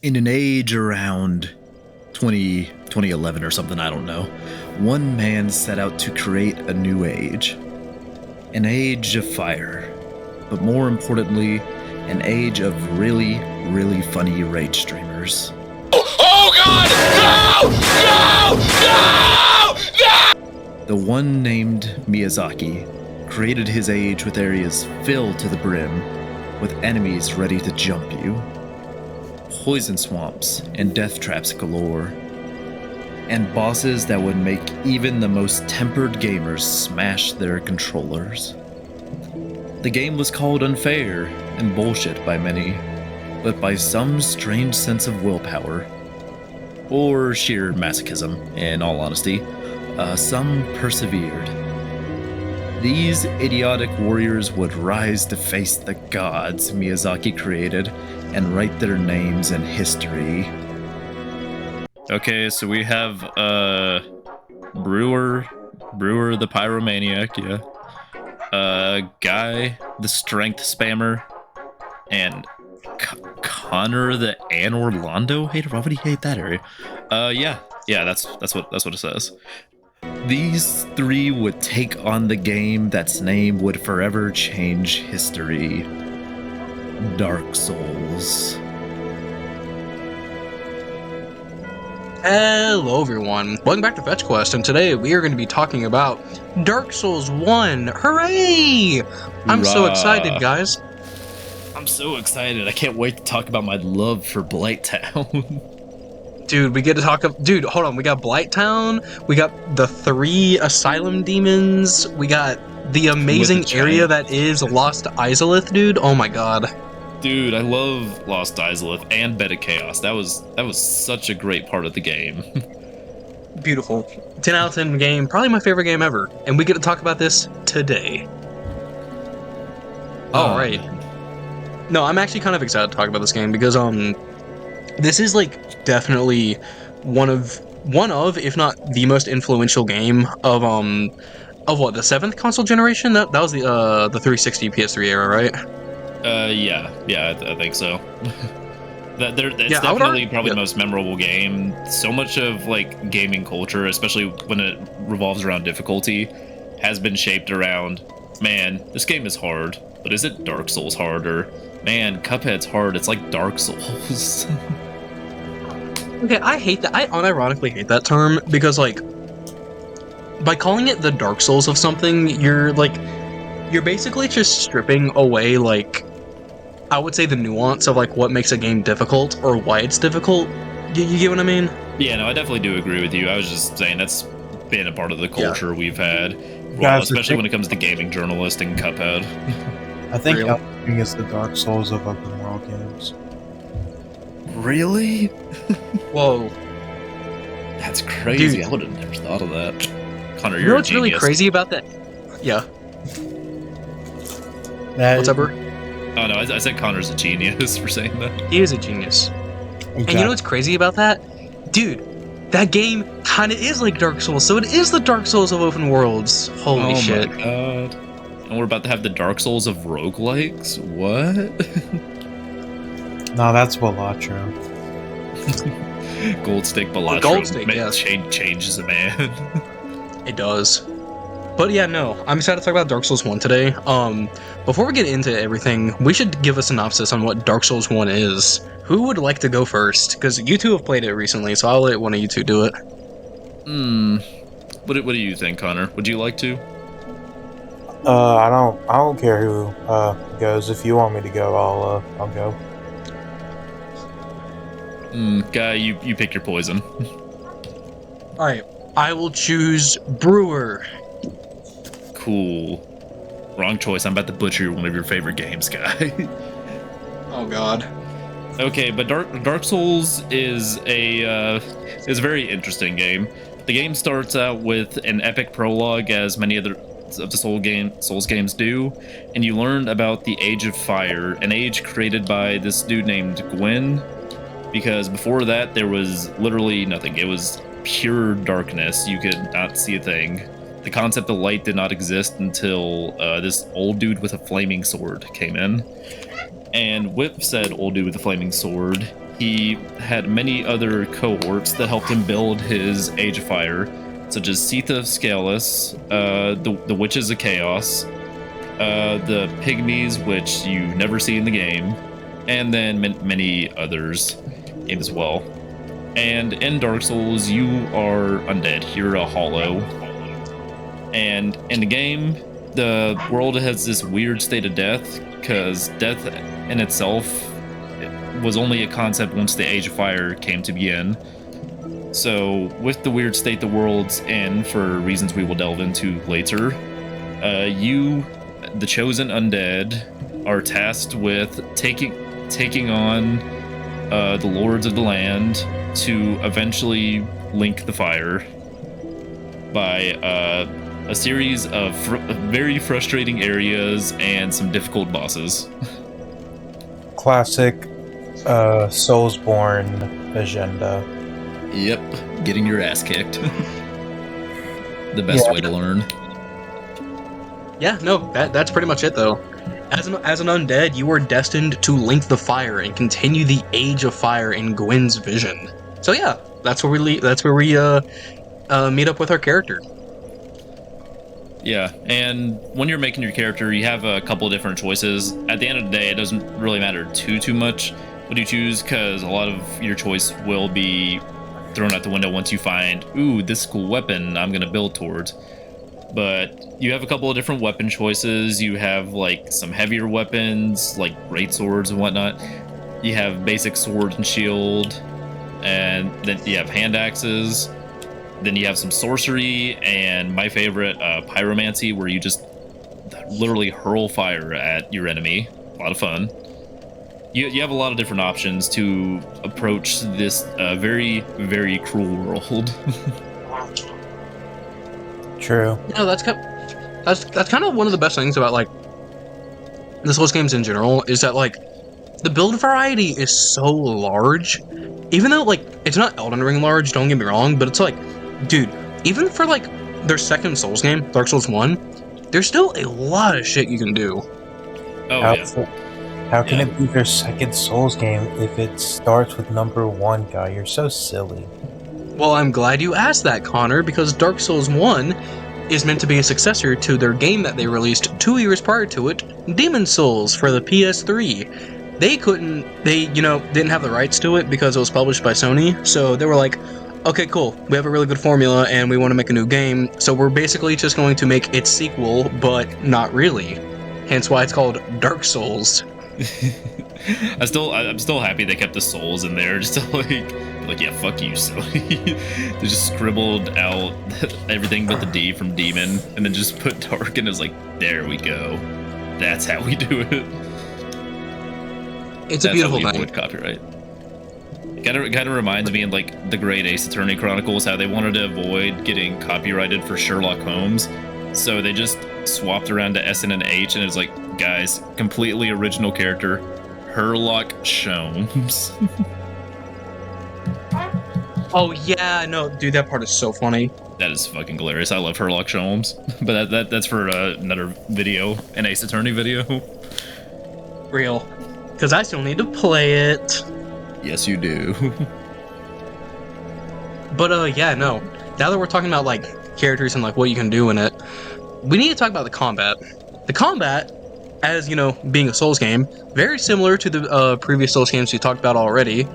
In an age around 2011 or something, I don't know, one man set out to create a new age. An age of fire, but more importantly, an age of really, really funny rage streamers. Oh God! No! No! No! The one named Miyazaki created his age with areas filled to the brim, with enemies ready to jump you, poison swamps and death traps galore, and bosses that would make even the most tempered gamers smash their controllers. The game was called unfair and bullshit by many, but by some strange sense of willpower, or sheer masochism, in all honesty, some persevered. These idiotic warriors would rise to face the gods Miyazaki created and write their names in history. Okay, so we have Brewer the Pyromaniac, yeah. Guy the Strength Spammer, and Connor the Anne Orlando hater. Why would he hate that area? Yeah, that's what it says. These three would take on the game that's name would forever change history. Dark Souls. Hello everyone, welcome back to Fetch Quest, and today we are going to be talking about Dark Souls 1. Hooray! I'm so excited, guys. I'm so excited. I can't wait to talk about my love for Blighttown. Dude, we get to talk dude, hold on, we got Blighttown, we got the 3 asylum demons, we got the amazing area that is Lost Izalith, dude. Oh my god. Dude, I love Lost Izalith and Bed of Chaos. That was such a great part of the game. Beautiful. 10 out of 10 game, probably my favorite game ever. And we get to talk about this today. Alright. No, I'm actually kind of excited to talk about this game because this is like definitely one of if not the most influential game of what, the 7th console generation? That was the 360 PS3 era, right? Yeah, I think so. It's definitely probably the most memorable game. So much of like gaming culture, especially when it revolves around difficulty, has been shaped around, man, this game is hard, but is it Dark Souls hard? Or, man, Cuphead's hard, it's like Dark Souls. Okay, I hate that. I unironically hate that term because, like, by calling it the Dark Souls of something, you're basically just stripping away, like, I would say the nuance of, like, what makes a game difficult or why it's difficult. You get what I mean? Yeah, no, I definitely do agree with you. I was just saying that's been a part of the culture we've had, especially when it comes to gaming journalists and Cuphead. I think Elden is the Dark Souls of open world games. Really? Whoa. That's crazy. Dude. I would have never thought of that. Connor, You know what's really crazy about that? Yeah. What's up, bro? Oh no, I said Connor's a genius for saying that. He is a genius. Okay. And you know what's crazy about that? Dude, that game kind of is like Dark Souls, so it is the Dark Souls of open worlds. Holy shit. Oh my god. And we're about to have the Dark Souls of roguelikes? What? No, that's Balatro. Gold Stick Balatro. Gold Stick, yes. Changes a man. It does. But yeah, no, I'm excited to talk about Dark Souls 1 today. Before we get into everything, we should give a synopsis on what Dark Souls 1 is. Who would like to go first? Because you two have played it recently, so I'll let one of you two do it. What do you think, Connor? Would you like to? I don't care who goes. If you want me to go, I'll go. Guy, you pick your poison. Alright, I will choose Brewer. Cool. Wrong choice. I'm about to butcher one of your favorite games, guy. Oh god. Okay, but Dark Souls is a very interesting game. The game starts out with an epic prologue, as many of the Souls games do, and you learn about the Age of Fire, an age created by this dude named Gwyn, because before that there was literally nothing. It was pure darkness. You could not see a thing. The concept of light did not exist until this old dude with a flaming sword came in. And with said old dude with a flaming sword, he had many other cohorts that helped him build his Age of Fire, such as Sita of Scalus, the Witches of Chaos, the Pygmies, which you never see in the game, and then many others as well. And in Dark Souls, you are undead. You're a hollow. And in the game, the world has this weird state of death, because death in itself was only a concept once the Age of Fire came to begin. So, with the weird state the world's in, for reasons we will delve into later, you, the chosen undead, are tasked with taking on the lords of the land to eventually link the fire by a series of very frustrating areas and some difficult bosses. Classic Soulsborne agenda. Yep, getting your ass kicked. The best way to learn. Yeah, no, that's pretty much it though. As an undead, you are destined to link the fire and continue the Age of Fire in Gwyn's vision. So yeah, that's where we meet up with our character. Yeah, and when you're making your character, you have a couple of different choices. At the end of the day, it doesn't really matter too much what you choose, because a lot of your choice will be thrown out the window once you find, ooh, this cool weapon I'm gonna build towards. But you have a couple of different weapon choices. You have like some heavier weapons, like great swords and whatnot. You have basic sword and shield, and then you have hand axes. Then you have some sorcery, and my favorite, pyromancy, where you just literally hurl fire at your enemy. A lot of fun. You have a lot of different options to approach this very, very cruel world. True. No, that's kind of one of the best things about like the Souls games in general, is that like the build variety is so large. Even though like it's not Elden Ring large, don't get me wrong, but it's like, dude, even for like their second Souls game, Dark Souls 1, there's still a lot of shit you can do. Oh, How can it be their second Souls game if it starts with number 1, guy? You're so silly. Well, I'm glad you asked that, Connor, because Dark Souls 1 is meant to be a successor to their game that they released 2 years prior to it, Demon's Souls, for the PS3. They didn't have the rights to it because it was published by Sony, so they were like, okay, cool, we have a really good formula and we want to make a new game, so we're basically just going to make its sequel, but not really. Hence why it's called Dark Souls. I'm still happy they kept the souls in there, just to like yeah, fuck you, Sony. They just scribbled out everything but the D from demon, and then just put dark, and it's like, there we go. That's how we do it. It's a beautiful thing. Avoid copyright. Kind of reminds me in like the Great Ace Attorney Chronicles how they wanted to avoid getting copyrighted for Sherlock Holmes, so they just swapped around to S and an H, and it's like, guys, completely original character, Sherlock Holmes. Oh yeah, no, dude, that part is so funny. That is fucking hilarious. I love Sherlock Holmes, but that's for another video, an Ace Attorney video. Real, because I still need to play it. Yes, you do. But yeah, no. Now that we're talking about like characters and like what you can do in it, we need to talk about the combat. The combat, as you know, being a Souls game, very similar to the previous Souls games we talked about already.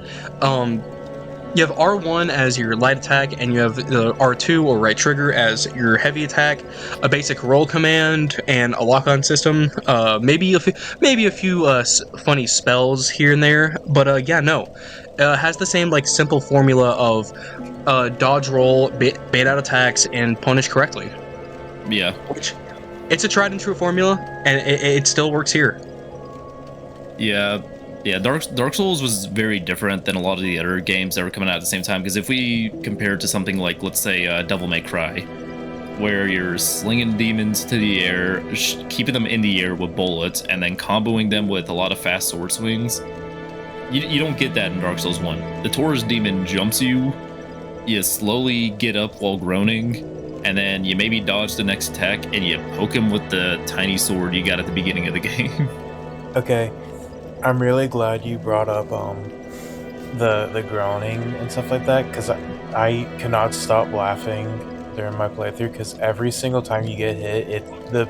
You have R1 as your light attack, and you have the R2 or right trigger as your heavy attack, a basic roll command, and a lock-on system. Maybe a few funny spells here and there, but yeah, no. Has the same like simple formula of dodge roll, bait out attacks, and punish correctly. Yeah. Which, it's a tried and true formula, and it still works here. Yeah. Yeah, Dark Souls was very different than a lot of the other games that were coming out at the same time, because if we compare it to something like, let's say, Devil May Cry, where you're slinging demons to the air, keeping them in the air with bullets, and then comboing them with a lot of fast sword swings, you don't get that in Dark Souls 1. The Taurus demon jumps you, you slowly get up while groaning, and then you maybe dodge the next attack, and you poke him with the tiny sword you got at the beginning of the game. Okay. I'm really glad you brought up the groaning and stuff like that, because I cannot stop laughing during my playthrough, because every single time you get hit, the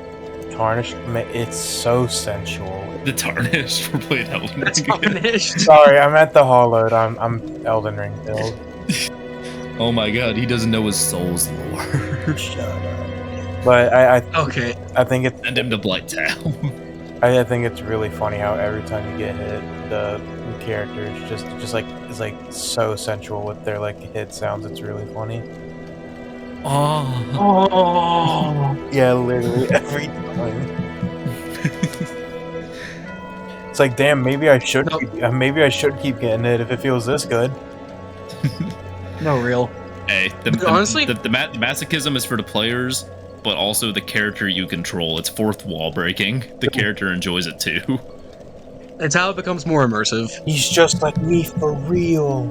tarnish, it's so sensual. The tarnished for playing Elden Ring. Tarnished. Sorry, I'm at the Hollowed. I'm Elden Ring build. Oh my god, he doesn't know his soul's lore. Shut up. But Okay. I think it's Send him to Blighttown. I think it's really funny how every time you get hit, the character is just like is like so sensual with their like hit sounds. It's really funny. Oh. Oh. Yeah, literally every time. It's like, damn, maybe I should keep getting it if it feels this good. No, real. Hey, Honestly- the masochism is for the players, but also the character you control. It's fourth wall breaking. The character enjoys it too. It's how it becomes more immersive. He's just like me for real.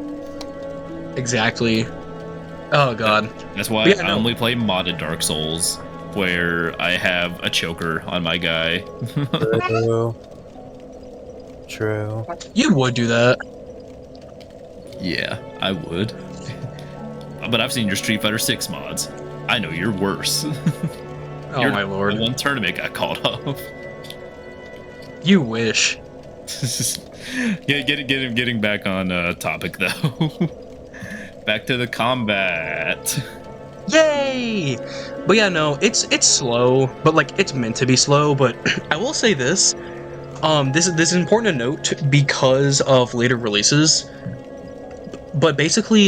Exactly. Oh god. That's why Yeah, I no. only play modded Dark Souls, where I have a choker on my guy. True. You would do that. Yeah, I would. But I've seen your Street Fighter 6 mods. I know you're worse. Oh You're my lord. The one tournament got called off. You wish. Yeah, getting back on topic though. Back to the combat. Yay! But yeah, no, it's slow, but like it's meant to be slow. But I will say this, this is important to note because of later releases. But basically,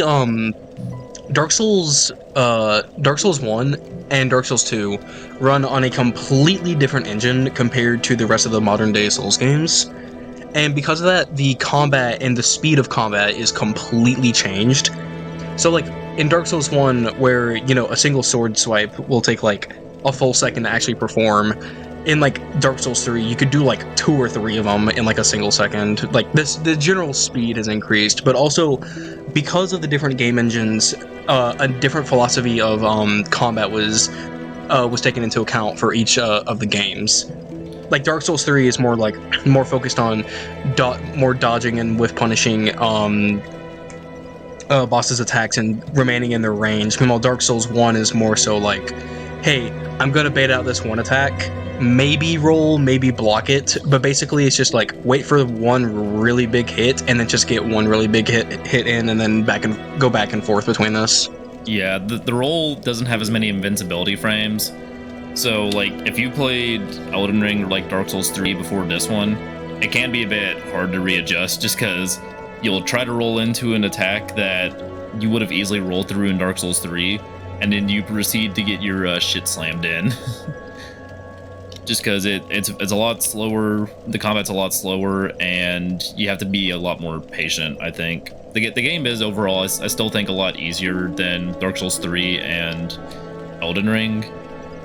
Dark Souls 1 and Dark Souls 2 run on a completely different engine compared to the rest of the modern day Souls games. And because of that, the combat and the speed of combat is completely changed. So like in Dark Souls 1, where, you know, a single sword swipe will take like a full second to actually perform, in like Dark Souls 3, you could do like 2 or 3 of them in like a single second. Like the general speed has increased, but also because of the different game engines, a different philosophy of combat was taken into account for each of the games. Like Dark Souls 3 is more focused on more dodging and whiff punishing bosses' attacks and remaining in their range. Meanwhile, Dark Souls 1 is more so like, hey, I'm gonna bait out this one attack, maybe roll, maybe block it, but basically it's just like wait for one really big hit and then just get one really big hit in and then go back and forth between this. Yeah, the roll doesn't have as many invincibility frames. So, like, if you played Elden Ring or, like, Dark Souls 3 before this one, it can be a bit hard to readjust just because you'll try to roll into an attack that you would have easily rolled through in Dark Souls 3, and then you proceed to get your shit slammed in. Just because it's a lot slower, the combat's a lot slower, and you have to be a lot more patient, I think. The game is, overall, I still think a lot easier than Dark Souls 3 and Elden Ring.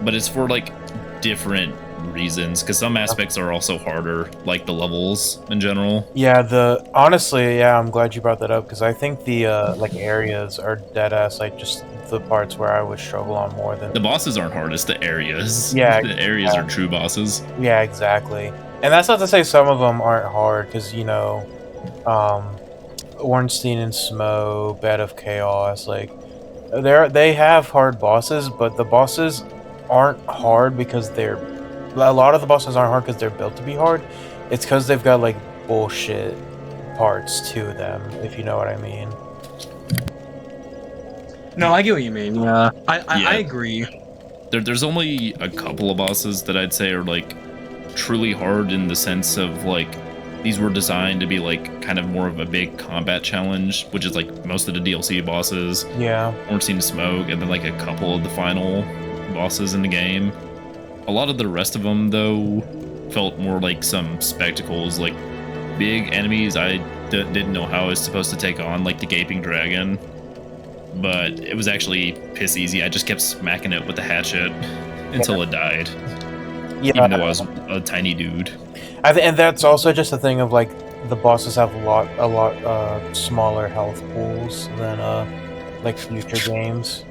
But it's for like different reasons, because some aspects are also harder, like the levels in general. Yeah, honestly, yeah, I'm glad you brought that up, because I think the like areas are dead ass, like just the parts where I would struggle on more than The bosses aren't hard, it's the areas. Yeah, The areas are true bosses. Yeah, exactly. And that's not to say some of them aren't hard, because, you know, Ornstein and Smo, Bed of Chaos, like, they have hard bosses, but the bosses aren't hard because a lot of the bosses aren't hard because they're built to be hard. It's because they've got, like, bullshit parts to them, if you know what I mean. No, I get what you mean. Yeah, I agree. There's only a couple of bosses that I'd say are like truly hard in the sense of like these were designed to be like kind of more of a big combat challenge, which is like most of the DLC bosses. Yeah. Ornstein and Smoke, and then like a couple of the final bosses in the game. A lot of the rest of them though felt more like some spectacles, like big enemies I didn't know how I was supposed to take on, like the Gaping Dragon. But it was actually piss easy. I just kept smacking it with the hatchet until it died. Yeah. Even though I was a tiny dude. And that's also just a thing of, like, the bosses have a lot smaller health pools than like future games.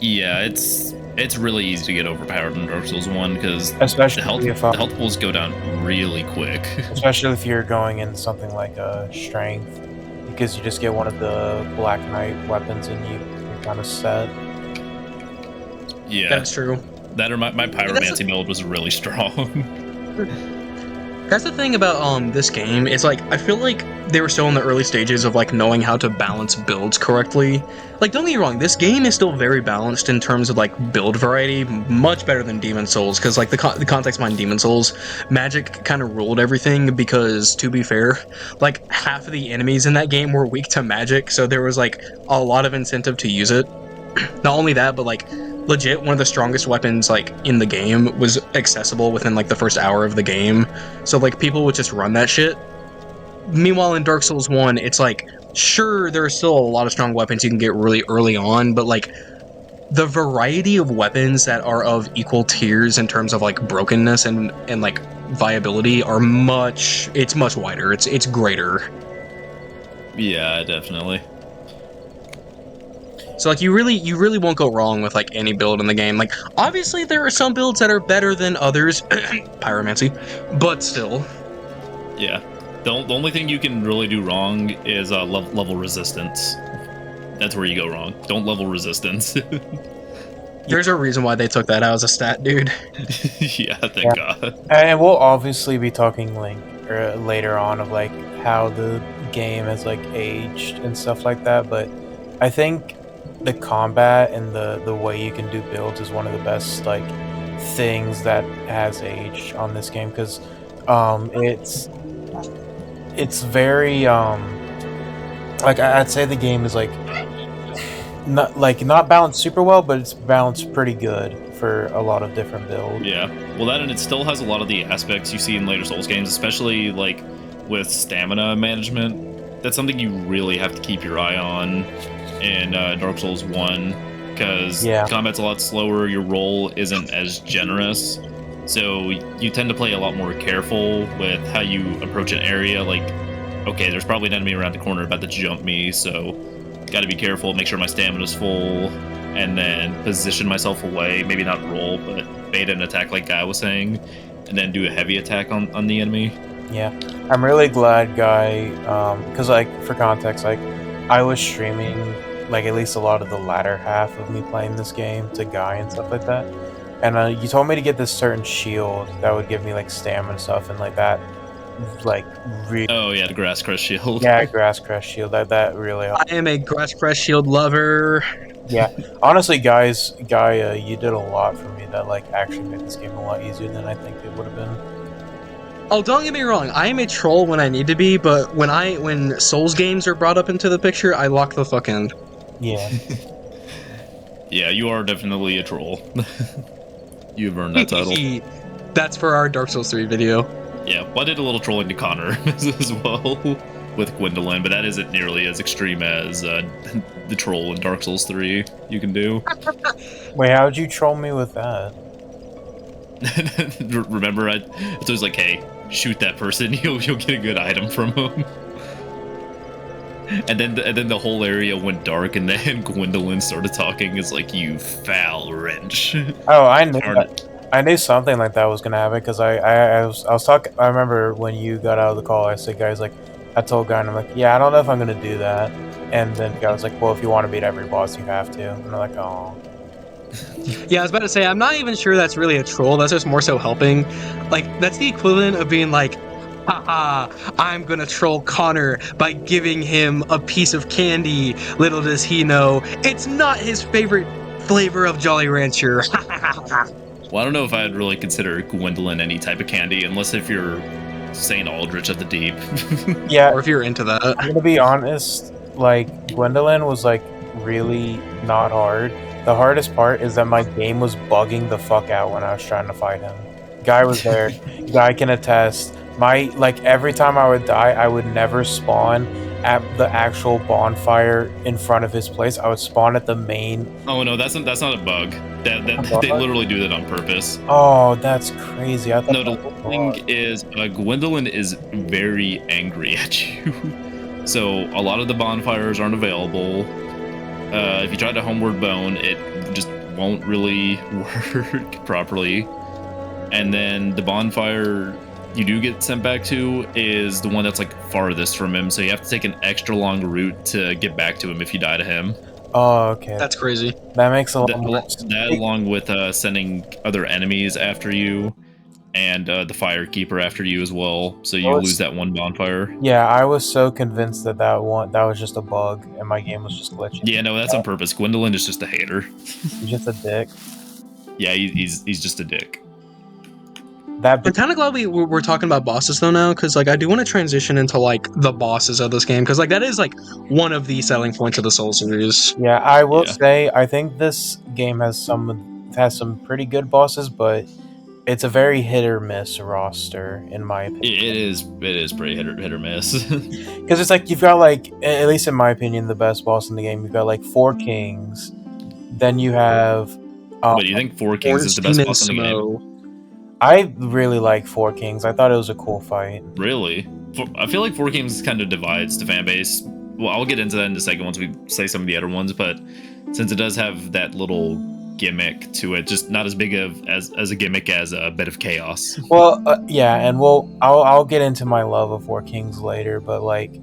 Yeah, it's really easy to get overpowered in Dark Souls 1 because Especially the health pools go down really quick. Especially if you're going in something like strength, because you just get one of the Black Knight weapons and you're kind of set. Yeah, That's true. that or my pyromancy build was really strong. That's the thing about this game. It's like I feel like they were still in the early stages of like knowing how to balance builds correctly. Like, don't get me wrong, this game is still very balanced in terms of like build variety, much better than Demon Souls. Because like the context behind Demon Souls, magic kind of ruled everything. Because to be fair, like half of the enemies in that game were weak to magic, so there was like a lot of incentive to use it. Not only that, but like legit one of the strongest weapons like in the game was accessible within like the first hour of the game, so like people would just run that shit. Meanwhile in Dark Souls 1, it's like sure there are still a lot of strong weapons you can get really early on, but like the variety of weapons that are of equal tiers in terms of like brokenness and like viability are much wider. It's greater. Yeah, definitely. So like you really won't go wrong with like any build in the game. Like obviously there are some builds that are better than others, pyromancy, but still. Yeah, the only thing you can really do wrong is level resistance. That's where you go wrong. Don't level resistance. There's a reason why they took that out as a stat, dude. Yeah, thank God. And we'll obviously be talking later on of like how the game has like aged and stuff like that, but I think the combat and the way you can do builds is one of the best like things that has aged on this game, because it's very like I'd say the game is like not balanced super well, but it's balanced pretty good for a lot of different builds. Yeah, well, that and it still has a lot of the aspects you see in later Souls games, especially like with stamina management. That's something you really have to keep your eye on in Dark Souls 1, because combat's a lot slower, your roll isn't as generous, so you tend to play a lot more careful with how you approach an area. Like, okay, there's probably an enemy around the corner about to jump me, so gotta be careful, make sure my stamina's full, and then position myself away, maybe not roll, but bait an attack like Guy was saying, and then do a heavy attack on the enemy. Yeah, I'm really glad, Guy, because like for context, like I was streaming like at least a lot of the latter half of me playing this game to Guy and stuff like that, and you told me to get this certain shield that would give me like stamina stuff and like that, like really. Oh yeah, the Grass Crest Shield. Yeah, Grass Crest Shield. That really helped. I am a Grass Crest Shield lover. Yeah, honestly, Guy, you did a lot for me that like actually made this game a lot easier than I think it would have been. Oh, don't get me wrong, I am a troll when I need to be, but when Souls games are brought up into the picture, I lock the fuck in. Yeah. Yeah, you are definitely a troll. You've earned that title. That's for our Dark Souls 3 video. Yeah, well, I did a little trolling to Connor as well with Gwendolyn, but that isn't nearly as extreme as the troll in Dark Souls 3 you can do. Wait, how'd you troll me with that? Remember, I was like, hey, shoot that person, you'll get a good item from him. And then the whole area went dark, and then Gwendolyn started talking. It's like, you foul wrench. Oh, I knew that. I knew something like that was gonna happen, because I was talking. I remember when you got out of the call, I said, guys, like, I told Guy, and I'm like, yeah, I don't know if I'm gonna do that. And then Guy was like, well, if you want to beat every boss, you have to. And I'm like, oh. Yeah, I was about to say, I'm not even sure that's really a troll. That's just more so helping. Like, that's the equivalent of being like, haha, I'm gonna troll Connor by giving him a piece of candy. Little does he know, it's not his favorite flavor of Jolly Rancher. Well, I don't know if I'd really consider Gwendolyn any type of candy, unless if you're Saint Aldrich of the Deep. Yeah. Or if you're into that. I'm gonna be honest, like, Gwendolyn was, like, really not hard. The hardest part is that my game was bugging the fuck out when I was trying to fight him. Guy was there. Guy can attest. Every time I would die, I would never spawn at the actual bonfire in front of his place. I would spawn at the main. Oh no, that's not a bug. They literally do that on purpose. Oh, that's crazy. I thought no, the thing is, Gwendolyn is very angry at you. So a lot of the bonfires aren't available. If you try to homeward bone, it just won't really work properly. And then the bonfire you do get sent back to is the one that's like farthest from him, so you have to take an extra long route to get back to him if you die to him. Oh, okay. That's crazy. That makes a lot more That along with sending other enemies after you, and the Firekeeper after you as well, so you lose that one bonfire. Yeah, I was so convinced that that was just a bug, and my game was just glitching. Yeah, no, that's on purpose. Gwendolyn is just a hater. He's just a dick. Yeah, he's just a dick. I'm kind of glad we're talking about bosses though now, because like I do want to transition into like the bosses of this game, because like that is like one of the selling points of the Soul series. Yeah, I will say I think this game has some pretty good bosses, but it's a very hit or miss roster in my opinion. It is pretty hit or miss. Because it's like you've got like, at least in my opinion, the best boss in the game. You've got like 4 kings, then you have. But you think 4 kings is the best boss in the game? I really like 4 kings. I thought it was a cool fight. Really? I feel like 4 kings kind of divides the fan base. Well, I'll get into that in a second once we say some of the other ones, but since it does have that little gimmick to it, just not as big as a gimmick as a Bed of Chaos. Well, yeah, and I'll get into my love of 4 kings later, but like,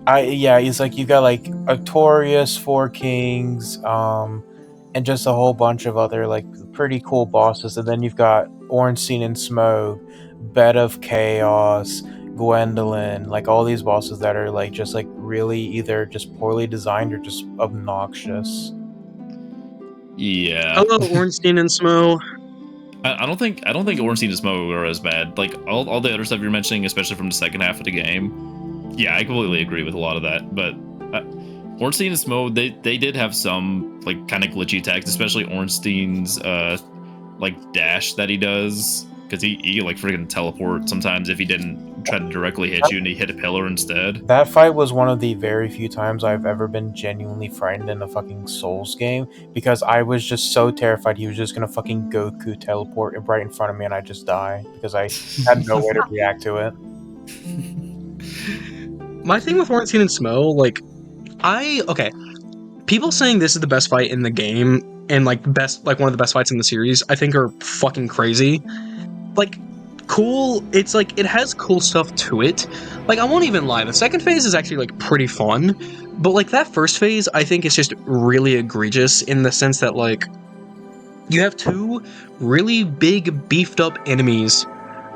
it's like you've got like Artorias, 4 kings, and just a whole bunch of other like pretty cool bosses, and then you've got Ornstein and Smoke, Bed of Chaos, Gwendolyn, like all these bosses that are like just like really either just poorly designed or just obnoxious. Yeah. Hello, Ornstein and Smo. I don't think Ornstein and Smo are as bad. Like all the other stuff you're mentioning, especially from the second half of the game. Yeah, I completely agree with a lot of that. But Ornstein and Smo, they did have some like kind of glitchy attacks, especially Ornstein's like dash that he does, because he like freaking teleport sometimes if he didn't try to directly hit you and he hit a pillar instead. That fight was one of the very few times I've ever been genuinely frightened in a fucking Souls game, because I was just so terrified he was just gonna fucking Goku teleport right in front of me and I just die because I had no way to react to it. My thing with Ornstein and Smo, like, people saying this is the best fight in the game and like one of the best fights in the series, I think are fucking crazy. Like, cool. It's like it has cool stuff to it. Like, I won't even lie, the second phase is actually like pretty fun, but like that first phase I think is just really egregious in the sense that like you have 2 really big beefed up enemies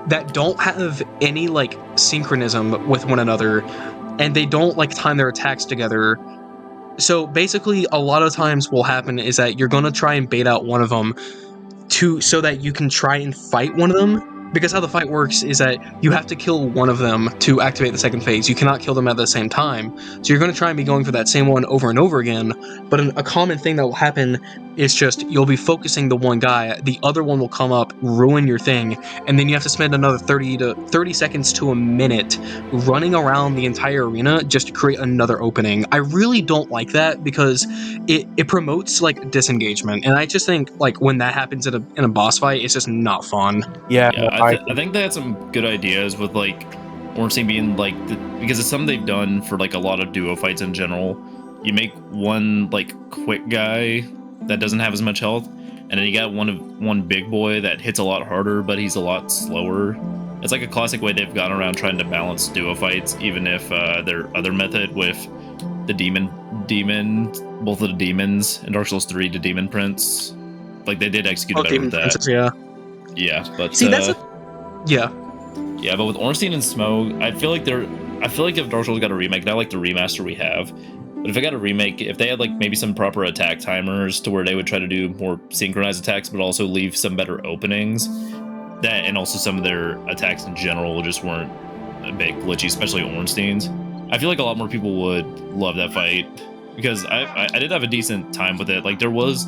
that don't have any like synchronism with one another, and they don't like time their attacks together. So basically a lot of times what will happen is that you're going to try and bait out one of them so that you can try and fight one of them, because how the fight works is that you have to kill one of them to activate the second phase. You cannot kill them at the same time. So you're going to try and be going for that same one over and over again. But a common thing that will happen is just you'll be focusing the one guy, the other one will come up, ruin your thing, and then you have to spend another 30 seconds to a minute running around the entire arena just to create another opening. I really don't like that because it promotes like disengagement, and I just think like when that happens in a boss fight, it's just not fun. Yeah, I think they had some good ideas with like Ornstein being like because it's something they've done for like a lot of duo fights in general. You make one like quick guy that doesn't have as much health, and then you got one big boy that hits a lot harder, but he's a lot slower. It's like a classic way they've gone around trying to balance duo fights, even if their other method with the demon, both of the demons in Dark Souls 3, the Demon Prince, like they did execute better with that. Princess, yeah. Yeah, but see, yeah, but with Ornstein and Smoke, I feel like if Dark Souls got a remake, not like the remaster we have, but if it got a remake, if they had like maybe some proper attack timers to where they would try to do more synchronized attacks, but also leave some better openings, that and also some of their attacks in general just weren't a bit glitchy, especially Ornstein's. I feel like a lot more people would love that fight because I did have a decent time with it. Like there was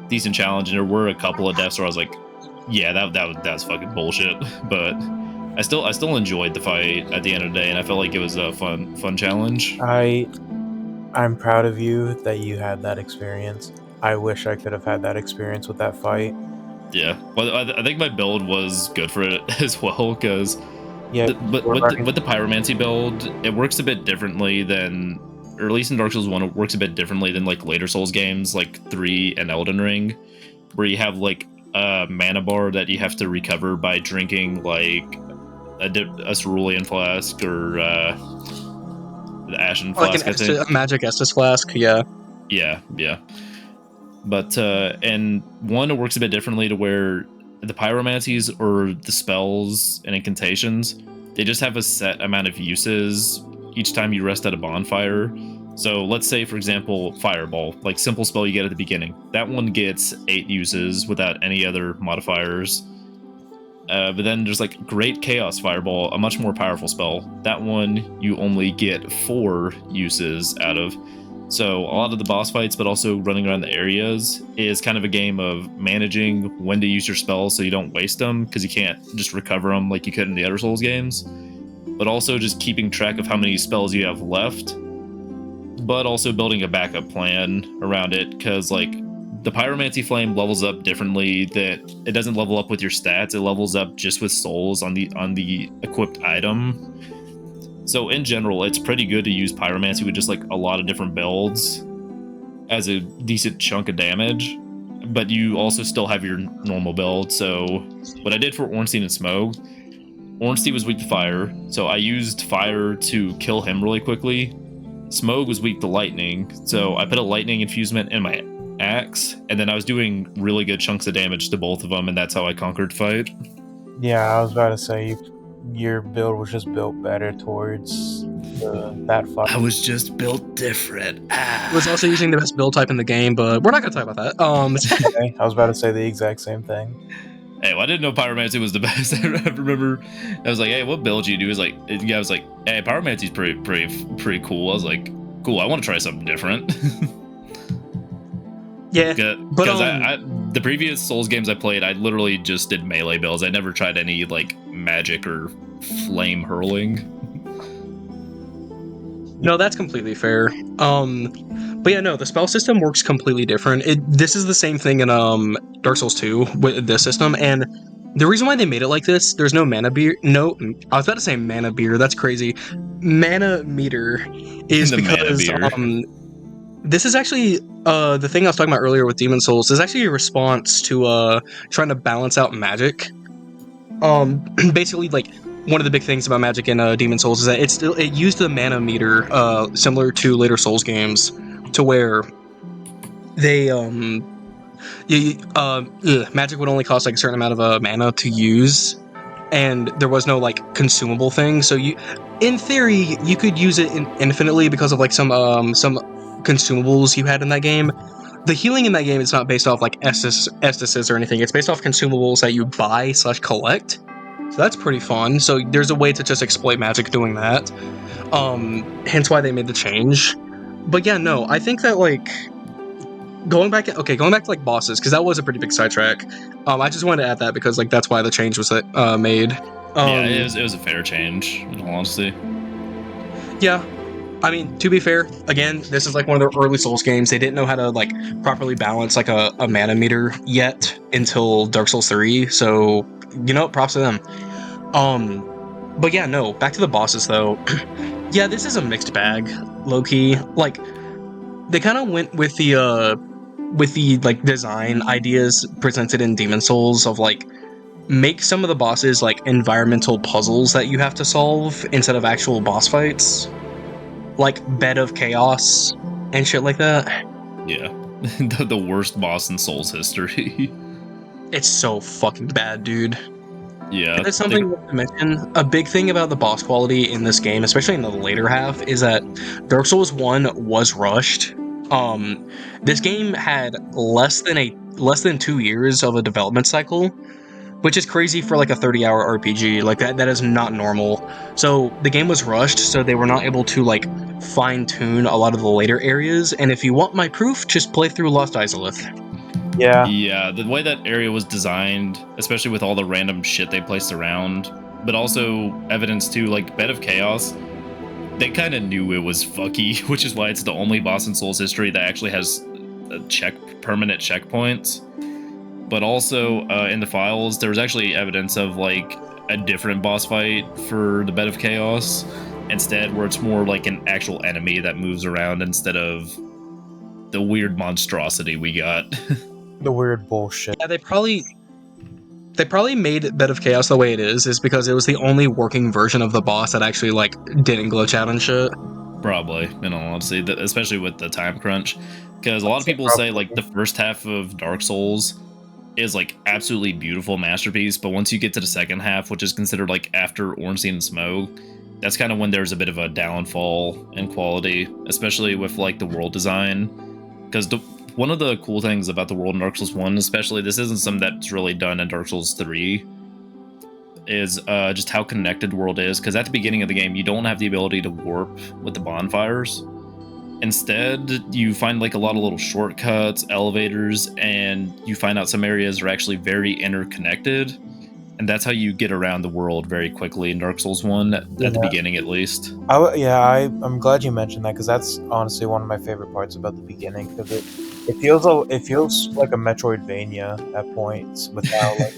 decent challenge, and there were a couple of deaths where I was like, yeah, that's fucking bullshit. But I still enjoyed the fight at the end of the day, and I felt like it was a fun challenge. I'm proud of you that you had that experience. I wish I could have had that experience with that fight. Yeah, well, I think my build was good for it as well, because but with the pyromancy build, it works a bit differently than, or at least in Dark Souls 1, it works a bit differently than like later Souls games like 3 and Elden Ring, where you have like a mana bar that you have to recover by drinking like a cerulean flask or the ashen Like flask, I think. a magic Estus flask, yeah. Yeah. But and one, it works a bit differently to where the pyromancies or the spells and incantations, they just have a set amount of uses each time you rest at a bonfire. So let's say, for example, fireball, like simple spell you get at the beginning. That one gets 8 uses without any other modifiers. But then there's like Great Chaos Fireball, a much more powerful spell. That one you only get 4 uses out of. So a lot of the boss fights, but also running around the areas, is kind of a game of managing when to use your spells so you don't waste them, because you can't just recover them like you could in the other Souls games. But also just keeping track of how many spells you have left, but also building a backup plan around it, because like the Pyromancy Flame levels up differently. That it doesn't level up with your stats; it levels up just with souls on the equipped item. So in general, it's pretty good to use Pyromancy with just like a lot of different builds as a decent chunk of damage. But you also still have your normal build. So what I did for Ornstein and Smoke, Ornstein was weak to fire, so I used fire to kill him really quickly. Smoke was weak to lightning, so I put a lightning infusement in my axe, and then I was doing really good chunks of damage to both of them, and that's how I conquered fight. Yeah, I was about to say your build was just built better towards that fight. I was just built different. Was also using the best build type in the game, but we're not gonna talk about that. Okay, I was about to say the exact same thing. Hey, well, I didn't know Pyromancy was the best. I remember I was like, hey, what build you do? Is like, yeah, I was like, hey, Pyromancy's pretty cool. I was like, cool, I want to try something different. Yeah, but because the previous Souls games I played, I literally just did melee builds. I never tried any like magic or flame hurling. No, that's completely fair. But yeah, no, the spell system works completely different. This is the same thing in Dark Souls 2 with this system, and the reason why they made it like this, there's no mana beer. No, I was about to say mana beer. That's crazy. Mana meter is The because mana beer. this is actually the thing I was talking about earlier with Demon Souls. Is actually a response to trying to balance out magic. Basically, like, one of the big things about magic in Demon Souls is that it used the mana meter, similar to later Souls games, to where they magic would only cost like a certain amount of mana to use, and there was no like consumable thing. So in theory, you could use it infinitely because of like some consumables you had in that game. The healing in that game is not based off like estices or anything. It's based off consumables that you buy / collect. So that's pretty fun. So there's a way to just exploit magic doing that. Hence why they made the change. But yeah, no, I think that like going back to like bosses, because that was a pretty big sidetrack. I just wanted to add that because like that's why the change was made. Yeah, it was a fair change, in all honesty. Yeah. I mean, to be fair, again, this is like one of the early Souls games. They didn't know how to like properly balance like a mana meter yet until Dark Souls 3. So, you know, props to them. But yeah, no, back to the bosses though. Yeah, this is a mixed bag, low key. Like, they kind of went with the like design ideas presented in Demon Souls of like make some of the bosses like environmental puzzles that you have to solve instead of actual boss fights. Like Bed of Chaos and shit like that. Yeah. The worst boss in Souls history. It's so fucking bad, dude. Yeah. That's something to mention. A big thing about the boss quality in this game, especially in the later half, is that Dark Souls 1 was rushed. This game had less than 2 years of a development cycle, which is crazy for like a 30-hour RPG. Like that is not normal. So the game was rushed, so they were not able to like fine-tune a lot of the later areas. And if you want my proof, just play through Lost Izalith. Yeah, the way that area was designed, especially with all the random shit they placed around, but also evidence too, like Bed of Chaos, they kind of knew it was fucky, which is why it's the only boss in Souls history that actually has permanent checkpoints. But also in the files, there was actually evidence of like a different boss fight for the Bed of Chaos instead, where it's more like an actual enemy that moves around instead of the weird monstrosity we got. The weird bullshit. Yeah, they probably they probably made Bed of Chaos the way it is because it was the only working version of the boss that actually like didn't glitch out and shit. Probably, in all honesty, especially with the time crunch, because a lot of people say like the first half of Dark Souls is like absolutely beautiful masterpiece, but once you get to the second half, which is considered like after Ornstein and Smoke, that's kind of when there's a bit of a downfall in quality, especially with like the world design. Because one of the cool things about the world in Dark Souls 1, especially, this isn't something that's really done in Dark Souls 3, is just how connected the world is. Because at the beginning of the game, you don't have the ability to warp with the bonfires. Instead, you find like a lot of little shortcuts, elevators, and you find out some areas are actually very interconnected. And that's how you get around the world very quickly in Dark Souls 1, at the beginning at least. I'm glad you mentioned that, because that's honestly one of my favorite parts about the beginning, because it feels like a Metroidvania at points without like.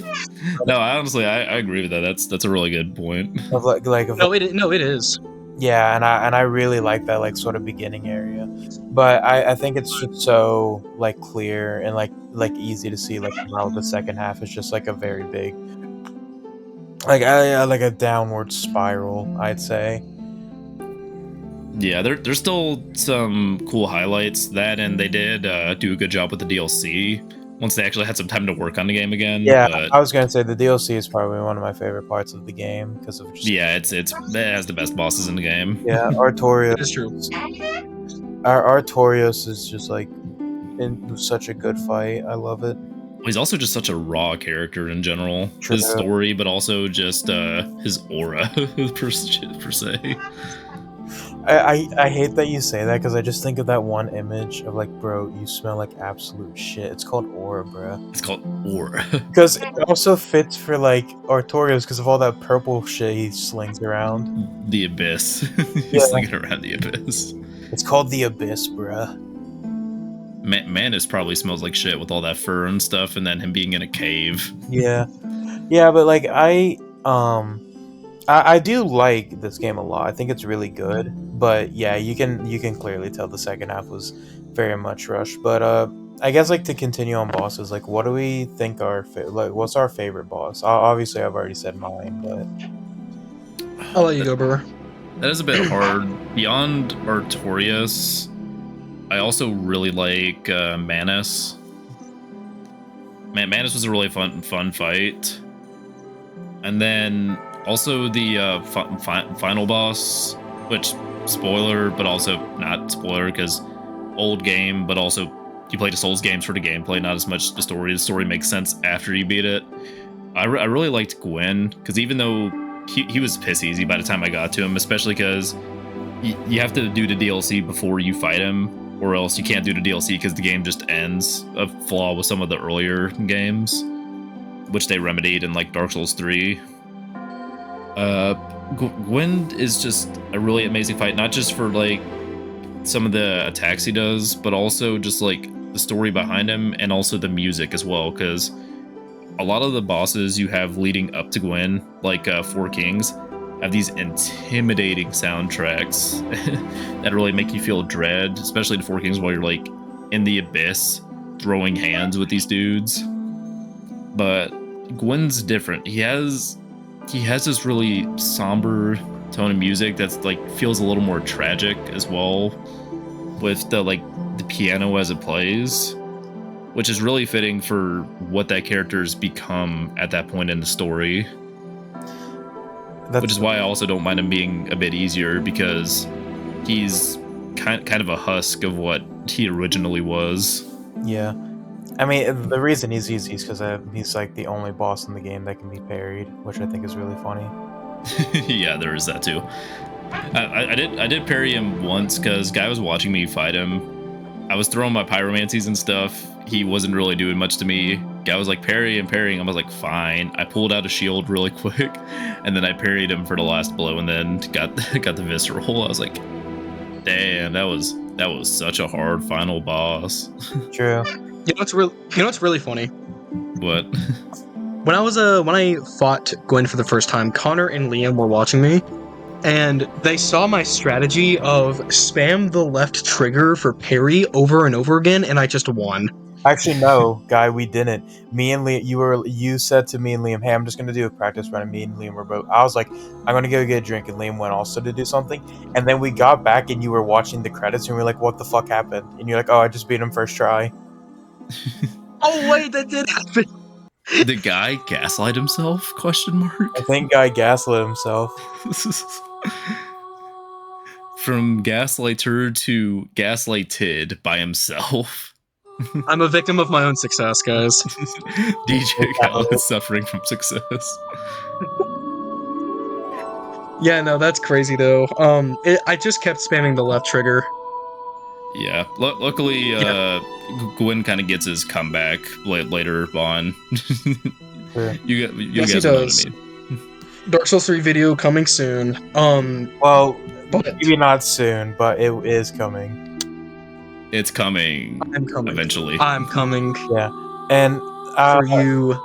No, honestly, I agree with that. That's a really good point. No, it is. Yeah, and I really like that like sort of beginning area, but I think it's just so like clear and like easy to see like how the second half is just like a very big like a downward spiral, I'd say. Yeah, there's still some cool highlights. That, and they did do a good job with the DLC once they actually had some time to work on the game again. Yeah, but I was gonna say the DLC is probably one of my favorite parts of the game because of just yeah, it has the best bosses in the game. yeah, Artorias. It's true. Artorias is just like in such a good fight. I love it. He's also just such a raw character in general. True. His story, but also just his aura per se. I hate that you say that because I just think of that one image of like, bro, you smell like absolute shit. It's called aura, bro. It's called aura. Because it also fits for like Artorias because of all that purple shit he slings around. The Abyss. He's Yeah. slinging around the Abyss. It's called the Abyss, bruh. Manus probably smells like shit with all that fur and stuff, and then him being in a cave. Yeah, but like I do like this game a lot. I think it's really good. But yeah, you can clearly tell the second half was very much rushed. But I guess like to continue on bosses, like what do we think what's our favorite boss? Obviously, I've already said mine, but I'll let you go, Brewer. That is a bit hard. Beyond Artorias, I also really like Manus. Manus was a really fun fight. And then also the final boss, which, spoiler, but also not spoiler, because old game, but also you play the Souls games for the gameplay, not as much the story. The story makes sense after you beat it. I really liked Gwyn, because even though he was piss easy by the time I got to him, especially because you have to do the DLC before you fight him, or else you can't do the DLC because the game just ends. A flaw with some of the earlier games, which they remedied in like Dark Souls 3. Gwyn is just a really amazing fight, not just for like some of the attacks he does, but also just like the story behind him and also the music as well, because a lot of the bosses you have leading up to Gwyn, like Four Kings, have these intimidating soundtracks that really make you feel dread, especially the Four Kings while you're like in the abyss throwing hands with these dudes. But Gwyn's different. He has this really somber tone of music that's like feels a little more tragic as well, with the piano as it plays, which is really fitting for what that character's become at that point in the story. Which is why I also don't mind him being a bit easier, because he's kind of a husk of what he originally was. Yeah. I mean, the reason he's easy is because he's like the only boss in the game that can be parried, which I think is really funny. Yeah, there is that too. I did parry him once because guy was watching me fight him. I was throwing my pyromancies and stuff. He wasn't really doing much to me. Guy was like parrying. I was like, fine. I pulled out a shield really quick, and then I parried him for the last blow, and then got the visceral. I was like, damn, that was such a hard final boss. True. You know what's really funny? What? When I fought Gwyn for the first time, Connor and Liam were watching me, and they saw my strategy of spam the left trigger for parry over and over again, and I just won. Actually, no, guy, we didn't. Me and Liam, you said to me and Liam, "Hey, I'm just gonna do a practice run." And me and Liam were both. I was like, "I'm gonna go get a drink," and Liam went also to do something. And then we got back, and you were watching the credits, and we were like, "What the fuck happened?" And you're like, "Oh, I just beat him first try." Oh wait, that did happen. The guy gaslight himself? Question mark. I think guy gaslit himself. From gaslighter to gaslighted by himself. I'm a victim of my own success, guys. DJ Khaled is suffering from success. Yeah, no, that's crazy though. I just kept spamming the left trigger. Yeah, luckily, Gwen kind of gets his comeback later on. Sure. You Yes, he guys know what does. I mean. Dark Souls 3 video coming soon. Well, But maybe not soon, but it is coming. It's coming. I'm coming. Eventually. I'm coming Yeah, and for you.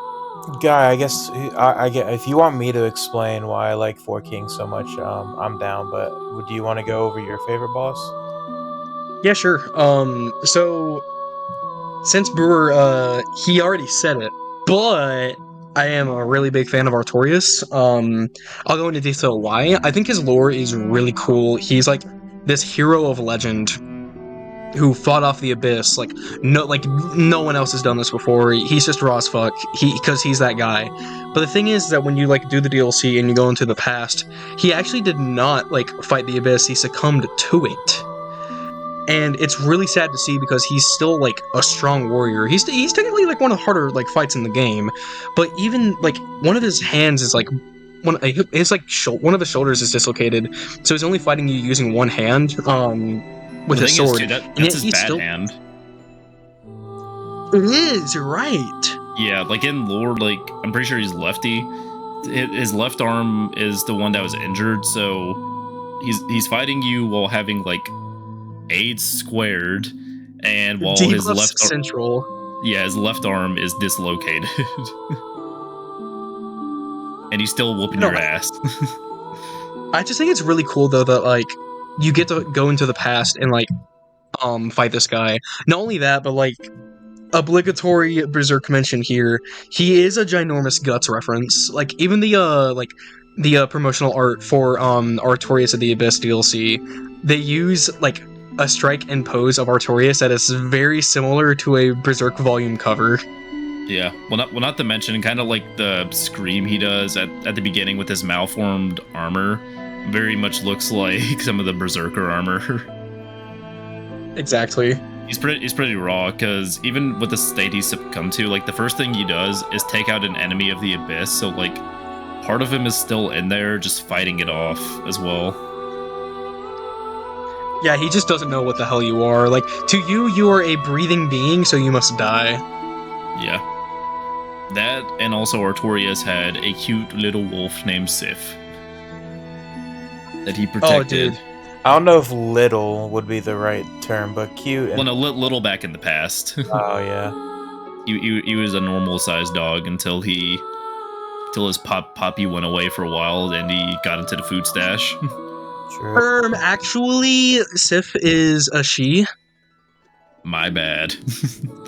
guy, I guess I get if you want me to explain why I like Four Kings so much, I'm down. But do you want to go over your favorite boss? Yeah, sure. So since Brewer, he already said it, but I am a really big fan of Artorias. I'll go into detail why. I think his lore is really cool. He's like this hero of legend who fought off the abyss. Like no one else has done this before. He's just raw as fuck. Because he's that guy. But the thing is that when you like do the DLC and you go into the past, he actually did not like fight the abyss. He succumbed to it. And it's really sad to see because he's still like a strong warrior. He's technically like one of the harder like fights in the game, but even like one of his hands is like one of his shoulders is dislocated, so he's only fighting you using one hand with his sword. That's his bad hand. It is, you're right. Yeah, like in lore, like I'm pretty sure he's lefty. His left arm is the one that was injured, so he's fighting you while having like AIDS squared, and while his left central. Yeah, his left arm is dislocated. And he's still whooping your ass. I just think it's really cool though that like you get to go into the past and like fight this guy. Not only that, but like obligatory Berserk mention here, he is a ginormous Guts reference. Like even the promotional art for Artorias of the Abyss DLC, they use like a strike and pose of Artorias that is very similar to a Berserk volume cover. Yeah, well, not to mention kind of like the scream he does at the beginning with his malformed armor. Very much looks like some of the Berserker armor. Exactly. He's pretty raw because even with the state he's succumbed to, like the first thing he does is take out an enemy of the abyss. So like part of him is still in there, just fighting it off as well. Yeah, he just doesn't know what the hell you are. Like, to you, you are a breathing being, so you must die. Yeah. That, and also Artorias had a cute little wolf named Sif that he protected. Oh, dude. I don't know if little would be the right term, but cute. Well, no, little back in the past. Oh, yeah. He was a normal-sized dog until his puppy went away for a while, and he got into the food stash. True. Actually, Sif is a she. My bad.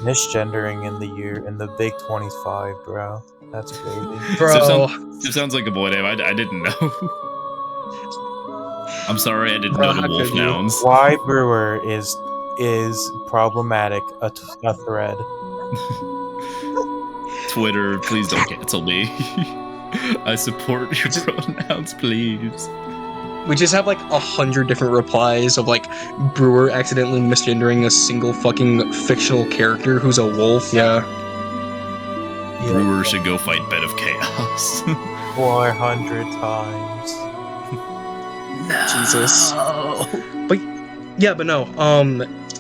Misgendering in the big 25, bro. That's crazy. Bro. Sif sounds like a boy name. I didn't know. I'm sorry, I didn't know the wolf nouns. Why Brewer is problematic, a thread. Twitter, please don't cancel me. I support your pronouns, please. We just have like 100 different replies of like Brewer accidentally misgendering a single fucking fictional character who's a wolf. Yeah. Brewer should go fight Bed of Chaos. 400 times. No. Jesus. But no.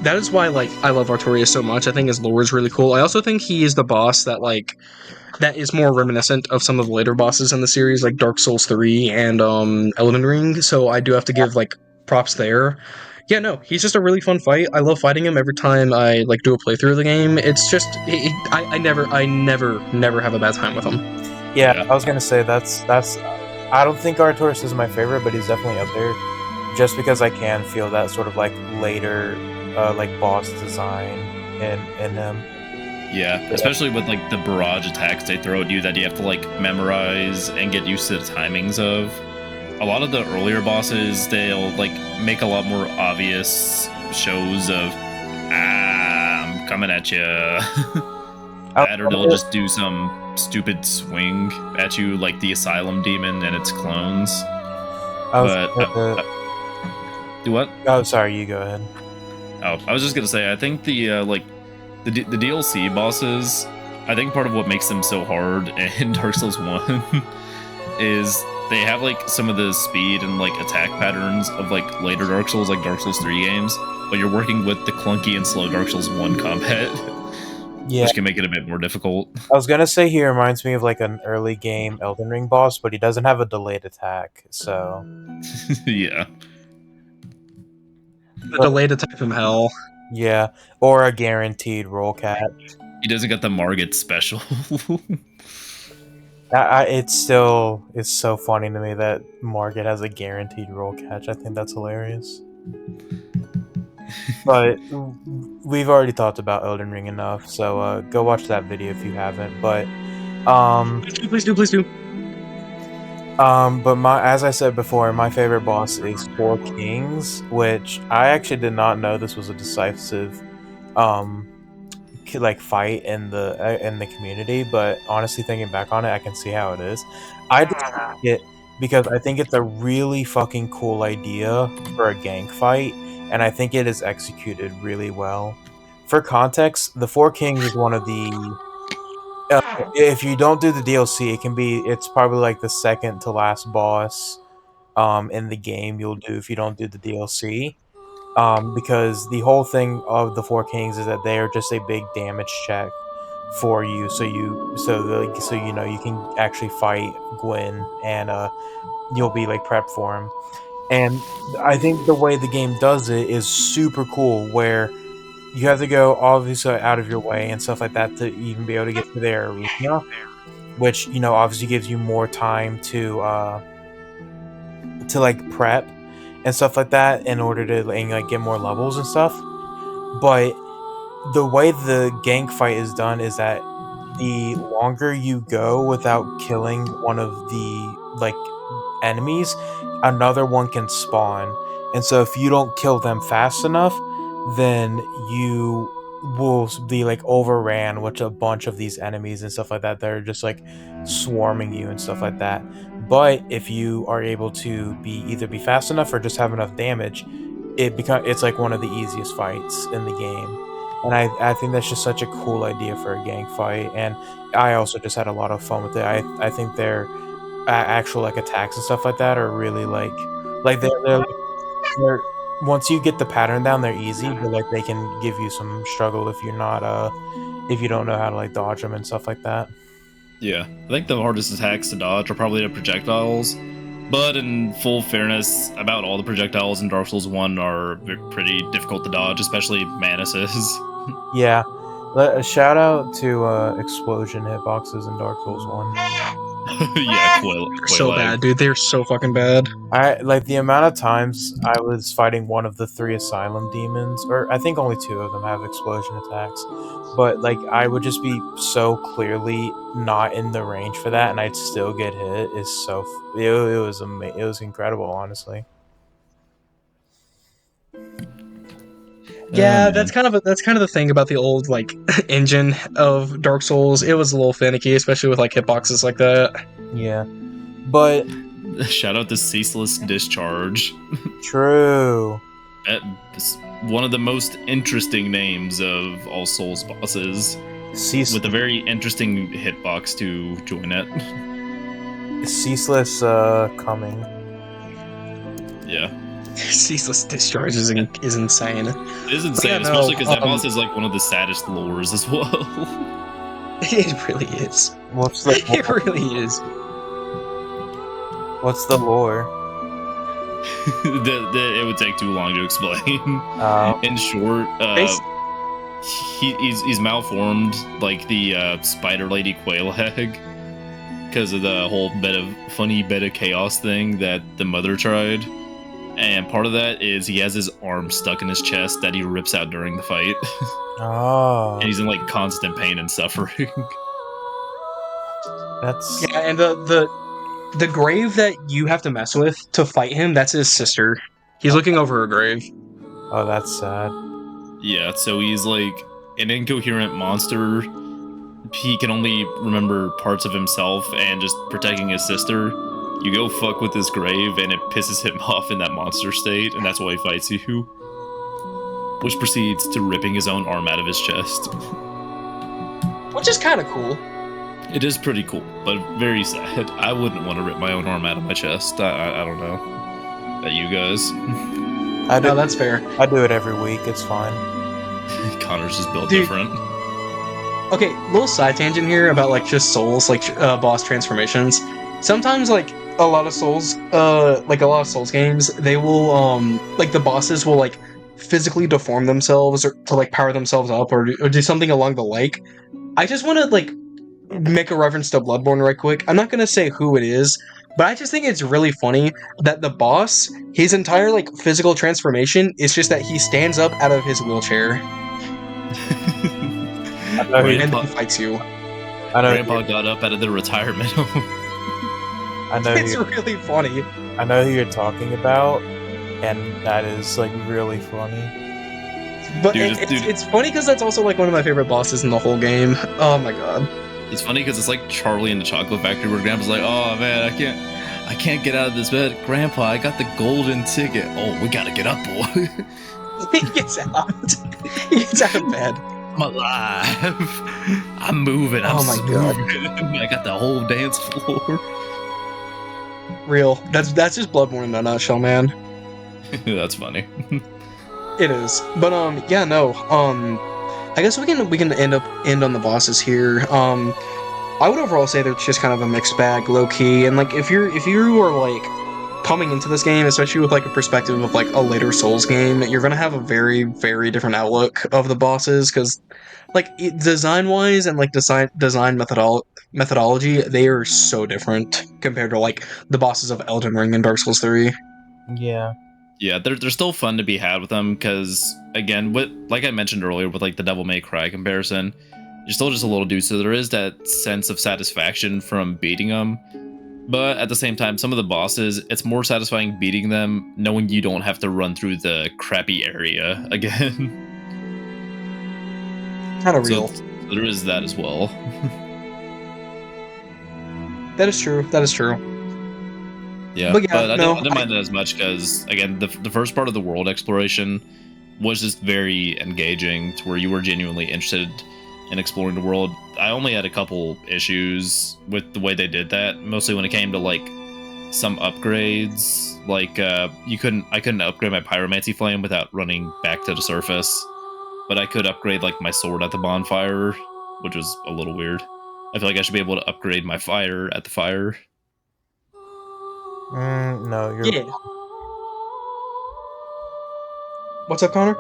That is why like I love Artorias so much. I think his lore is really cool. I also think he is the boss that like that is more reminiscent of some of the later bosses in the series, like Dark Souls 3 and Elden Ring. So I do have to give like props there. Yeah, no, he's just a really fun fight. I love fighting him every time I like do a playthrough of the game. It's just I never have a bad time with him. Yeah, I was gonna say that's. I don't think Artorias is my favorite, but he's definitely up there. Just because I can feel that sort of like later, like boss design in him. Yeah, especially with like the barrage attacks they throw at you that you have to like memorize and get used to the timings of. A lot of the earlier bosses, they'll like make a lot more obvious shows of I'm coming at you. That, or they'll just do some stupid swing at you like the Asylum Demon and its clones. Do what? Oh, sorry, you go ahead. Oh, I was just gonna say, I think the the DLC bosses, I think part of what makes them so hard in Dark Souls 1 is they have like some of the speed and like attack patterns of like later Dark Souls, like Dark Souls 3 games, but you're working with the clunky and slow Dark Souls 1 combat, which can make it a bit more difficult. I was gonna say he reminds me of like an early game Elden Ring boss, but he doesn't have a delayed attack, so Yeah. The delayed attack from hell. yeah, or a guaranteed roll catch. He doesn't get the Margit special. It's so funny to me that Margit has a guaranteed roll catch. I think that's hilarious. But we've already talked about Elden Ring enough, so go watch that video if you haven't. But Please do. but as I said before, my favorite boss is Four Kings, which I actually did not know this was a decisive like fight in the community, but honestly thinking back on it, I can see how it is. I just like it because I think it's a really fucking cool idea for a gank fight, and I think it is executed really well. For context, the Four Kings is one of the if you don't do the DLC, it's probably like the second to last boss in the game you'll do if you don't do the DLC. Because the whole thing of the Four Kings is that they are just a big damage check for you, so you know you can actually fight Gwyn and you'll be like prepped for him. And I think the way the game does it is super cool, where you have to go obviously out of your way and stuff like that to even be able to get to their arena, which obviously gives you more time to like prep and stuff like that in order to like get more levels and stuff. But the way the gank fight is done is that the longer you go without killing one of the like enemies, another one can spawn. And so if you don't kill them fast enough, then you will be like overran with a bunch of these enemies and stuff like that. They're just like swarming you and stuff like that. But if you are able to either be fast enough or just have enough damage, it's like one of the easiest fights in the game. And I think that's just such a cool idea for a gank fight. And I also just had a lot of fun with it. I think their actual like attacks and stuff like that are really like they're once you get the pattern down, they're easy, but like they can give you some struggle if you're not if you don't know how to like dodge them and stuff like that. Yeah, I think the hardest attacks to dodge are probably the projectiles, but in full fairness, about all the projectiles in Dark Souls 1 are pretty difficult to dodge, especially Manus's. Yeah, a shout out to explosion hitboxes in Dark Souls 1. Yeah, They're so bad, dude. They're so fucking bad. I like the amount of times I was fighting one of the 3 Asylum demons, or I think only 2 of them have explosion attacks, but like I would just be so clearly not in the range for that, and I'd still get hit. It was incredible, honestly. Yeah, that's kind of the thing about the old like engine of Dark Souls. It was a little finicky, especially with like hitboxes like that. Yeah, but shout out to Ceaseless Discharge. True. It's one of the most interesting names of all Souls bosses, with a very interesting hitbox to join it. Ceaseless coming. Yeah. Ceaseless Discharge is insane. It is insane, especially because that boss is like one of the saddest lores as well. It really is. What's the? It really is. What's the lore? It would take too long to explain. In short, he's malformed like the spider lady quail egg because of the whole funny bit of chaos thing that the mother tried. And part of that is he has his arm stuck in his chest that he rips out during the fight. Oh, And he's in like constant pain and suffering. that's Yeah, and the grave that you have to mess with to fight him, that's his sister. He's looking over her grave. oh, that's sad. Yeah, so he's like an incoherent monster. He can only remember parts of himself and just protecting his sister. You go fuck with his grave and it pisses him off in that monster state, and that's why he fights you. Which proceeds to ripping his own arm out of his chest. Which is kind of cool. It is pretty cool, but very sad. I wouldn't want to rip my own arm out of my chest. I don't know. About you guys. No, that's fair. I do it every week. It's fine. Connor's just built Dude. different. Okay, little side tangent here about like just souls, like boss transformations. Sometimes like a lot of souls games, they will like the bosses will like physically deform themselves or to like power themselves up or do something along the like. I just want to like make a reference to Bloodborne right quick. I'm not gonna say who it is, but I just think it's really funny that the boss, his entire like physical transformation is just that he stands up out of his wheelchair I know who, and then fights you. I know, Grandpa got up out of the retirement home. I know, It's who, really funny. I know who you're talking about, and that is like really funny. But Dude, it's funny because that's also like one of my favorite bosses in the whole game. Oh my god. It's funny because it's like Charlie in the Chocolate Factory where Grandpa's like, "Oh man, I can't get out of this bed. Grandpa, I got the golden ticket. Oh, we gotta get up, boy. He gets out. He gets out of bed. I'm alive. I'm moving. I'm Oh my God. smoothing. I got the whole dance floor." Real. That's just Bloodborne in a nutshell, man. That's funny. It is. But yeah, no. I guess we can end on the bosses here. I would overall say that it's just kind of a mixed bag, low key, and like if you are like coming into this game, especially with like a perspective of like a later Souls game, you're gonna have a very, very different outlook of the bosses because like design wise and like design methodology, they are so different compared to like the bosses of Elden Ring and Dark Souls 3. Yeah. Yeah, they're still fun to be had with them because, again, like I mentioned earlier with like the Devil May Cry comparison, you're still just a little dude, so there is that sense of satisfaction from beating them. But at the same time, some of the bosses, it's more satisfying beating them knowing you don't have to run through the crappy area again. Kind of real. So there is that as well. That is true. That is true. Yeah, But yeah, I no, didn't mind it as much because, again, the first part of the world exploration was just very engaging to where you were genuinely interested in exploring the world. I only had a couple issues with the way they did that, mostly when it came to like some upgrades. Like I couldn't upgrade my pyromancy flame without running back to the surface, but I could upgrade like my sword at the bonfire, which was a little weird. I feel like I should be able to upgrade my fire at the fire. No, you're. Yeah. What's up, Connor?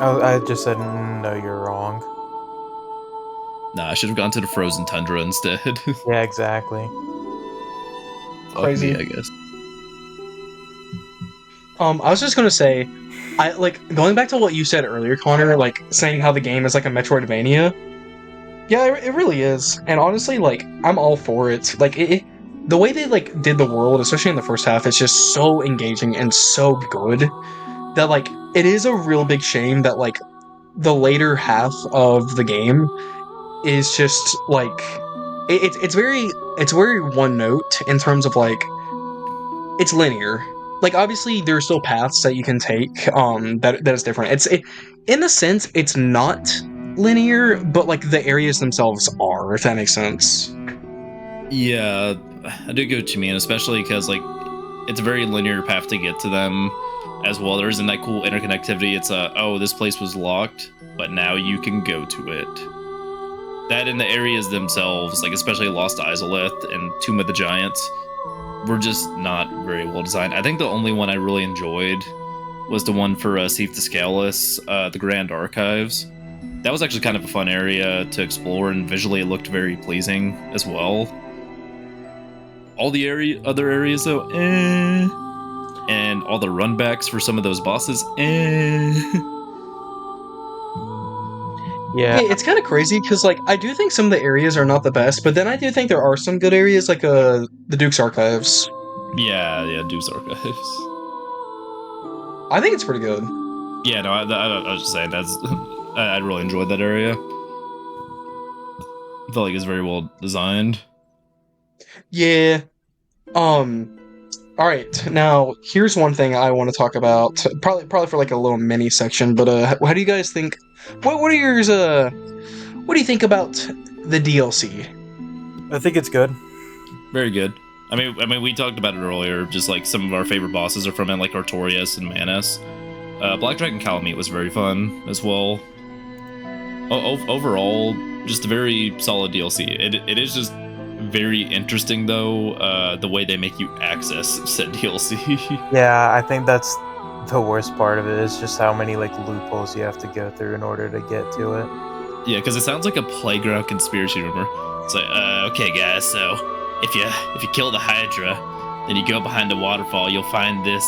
I just said no, you're wrong. Nah, I should have gone to the frozen tundra instead. Yeah, exactly. Fuck Crazy. me, I guess. I was just gonna say, I like going back to what you said earlier, Connor, like saying how the game is like a Metroidvania. Yeah, it really is, and honestly, like I'm all for it. Like the way they like did the world, especially in the first half, is just so engaging and so good that like it is a real big shame that like the later half of the game is just like it's very one note in terms of like it's linear. Like obviously there are still paths that you can take that is different. In a sense it's not linear, but like the areas themselves are, if that makes sense. Yeah, I do get what you mean, especially because like it's a very linear path to get to them as well. There isn't that cool interconnectivity. It's oh, this place was locked, but now you can go to it. That in the areas themselves, like especially Lost Izalith and Tomb of the Giants, were just not very well designed. I think the only one I really enjoyed was the one for Seif Discalis, the Grand Archives. That was actually kind of a fun area to explore, and visually it looked very pleasing as well. All the other areas, though, and all the runbacks for some of those bosses. Yeah, It's kind of crazy because like I do think some of the areas are not the best, but then I do think there are some good areas like the Duke's Archives. Yeah, Deuce Archives. I think it's pretty good. Yeah, no, I was just saying that's I really enjoyed that area. Felt like it's very well designed. Yeah. All right. Now, here's one thing I want to talk about. Probably for like a little mini section. But how do you guys think? What are yours? What do you think about the DLC? I think it's good. Very good. I mean, we talked about it earlier. Just like some of our favorite bosses are from it, like Artorias and Manus. Black Dragon Calamite was very fun as well. Overall, just a very solid DLC. It is just very interesting though, the way they make you access said DLC. Yeah, I think that's the worst part of it is just how many like loopholes you have to go through in order to get to it. Yeah, because it sounds like a playground conspiracy rumor. It's like, okay, guys, so if you kill the Hydra, then you go behind the waterfall, you'll find this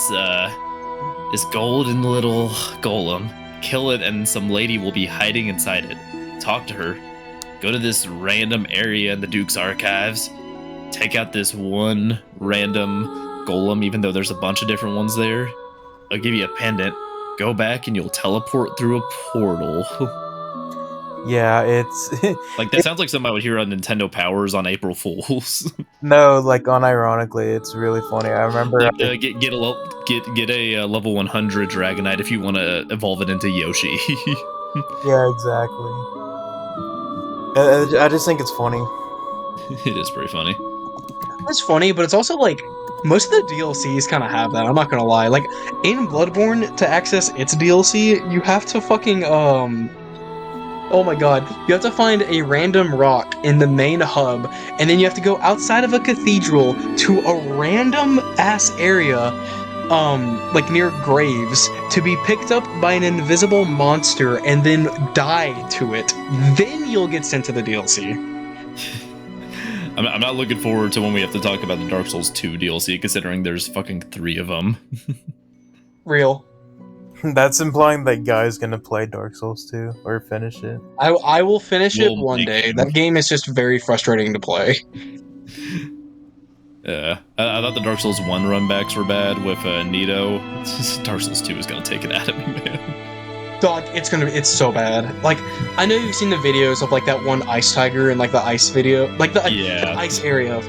golden little golem. Kill it, and some lady will be hiding inside it. Talk to her. Go to this random area in the Duke's Archives. Take out this one random golem, even though there's a bunch of different ones there. I'll give you a pendant. Go back and you'll teleport through a portal. Yeah, it's Like that sounds like something I would hear on Nintendo Powers on April Fools. no, like unironically, it's really funny. I remember Like, get a level 100 Dragonite if you want to evolve it into Yoshi. yeah, exactly. I just think it's funny. It is pretty funny. It's funny, but it's also like most of the DLCs kind of have that. I'm not gonna lie. Like in Bloodborne, to access its DLC, you have to fucking Oh my god, you have to find a random rock in the main hub, and then you have to go outside of a cathedral to a random ass area, like near graves, to be picked up by an invisible monster and then die to it. Then you'll get sent to the DLC. I'm not looking forward to when we have to talk about the Dark Souls 2 DLC, considering there's fucking 3 of them. Real. That's implying that guy's gonna play Dark Souls 2 or finish it. I will finish it We'll one make day. him. That game is just very frustrating to play. Yeah, I thought the Dark Souls 1 runbacks were bad with Nito. Dark Souls 2 is gonna take it out of me, man. Dog, it's so bad. Like, I know you've seen the videos of like that one ice tiger and like the ice video, like the ice area.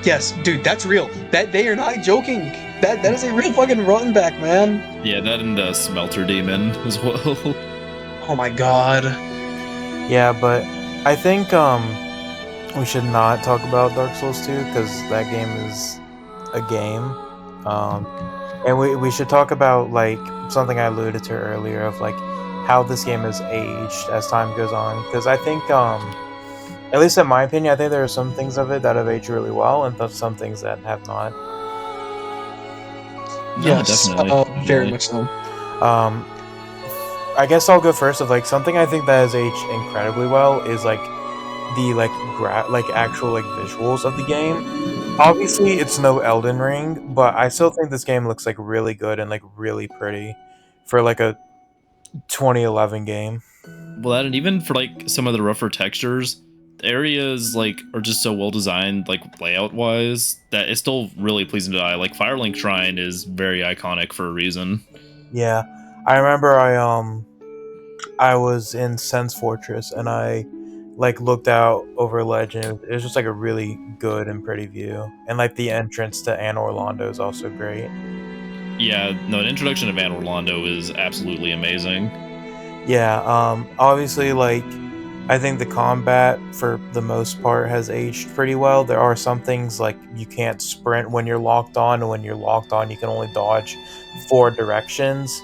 Yes, dude, that's real. That they are not joking. That is a real fucking run back, man. Yeah, that and the Smelter Demon as well. Oh my god. Yeah, but I think we should not talk about Dark Souls 2 because that game is a game. And we should talk about like something I alluded to earlier of like how this game has aged as time goes on. Because I think, at least in my opinion, I think there are some things of it that have aged really well and some things that have not. No, Yes, definitely. very much so. I guess I'll go first of like something I think that has aged incredibly well is like the actual like visuals of the game. Obviously, it's no Elden Ring, but I still think this game looks like really good and like really pretty for like a 2011 game. Well, that and even for like some of the rougher textures, the areas like are just so well designed, like layout wise, that it's still really pleasing to the eye. Like Firelink Shrine is very iconic for a reason. Yeah, I remember I was in Sense Fortress and I like looked out over a ledge and it was just like a really good and pretty view. And like the entrance to Anne Orlando is also great. Yeah, no, an introduction of Van Orlando is absolutely amazing. Yeah, obviously like I think the combat for the most part has aged pretty well. There are some things like you can't sprint when you're locked on, and when you're locked on you can only dodge 4 directions,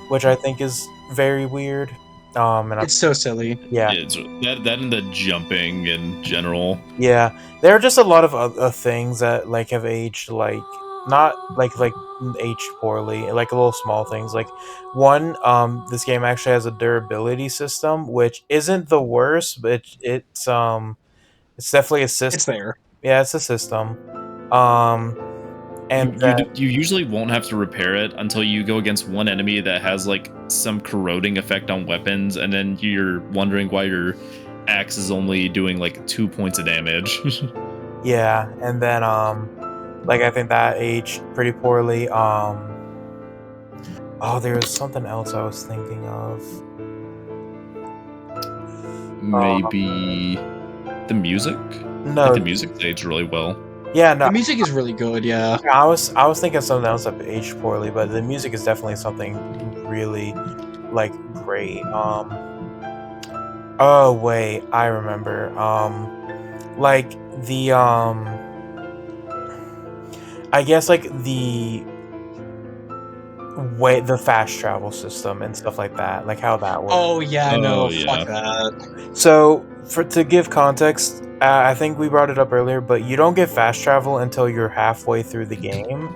which I think is very weird. It's so silly. Yeah, It's, that and the jumping in general. yeah. There are just a lot of other things that like have aged like not like aged poorly, like little small things. Like one, this game actually has a durability system, which isn't the worst, but it's definitely a system. It's there. Yeah, it's a system. Um, And You, then, you usually won't have to repair it until you go against one enemy that has like some corroding effect on weapons, and then you're wondering why your axe is only doing like 2 points of damage. yeah, and then like I think that aged pretty poorly. Oh, there was something else I was thinking of. Maybe the music. No, Like the music aged really well. yeah, no. The music is really good, yeah. I was thinking of something else that aged poorly, but the music is definitely something really like great. Oh wait, I remember. Like the I guess like the way the fast travel system and stuff like that, like how that works. Oh yeah, no, Oh, yeah. fuck that. So, to give context, I think we brought it up earlier, but you don't get fast travel until you're halfway through the game,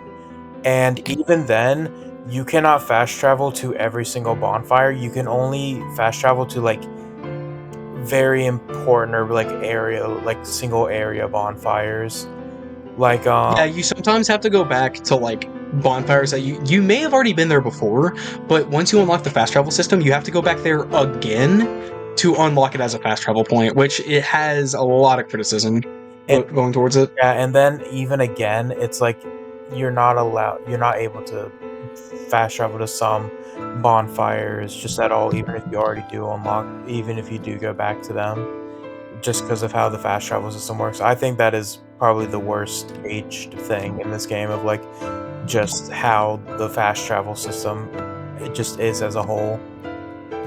and even then, you cannot fast travel to every single bonfire. You can only fast travel to like very important or like area, like single area bonfires. Like Yeah, you sometimes have to go back to like bonfires that you may have already been there before, but once you unlock the fast travel system, you have to go back there again to unlock it as a fast travel point, which it has a lot of criticism going towards it. yeah, and then even again, it's like you're not able to fast travel to some bonfires just at all, even if you already do unlock, even if you do go back to them, just because of how the fast travel system works. I think that is probably the worst aged thing in this game, of like just how the fast travel system it just is as a whole.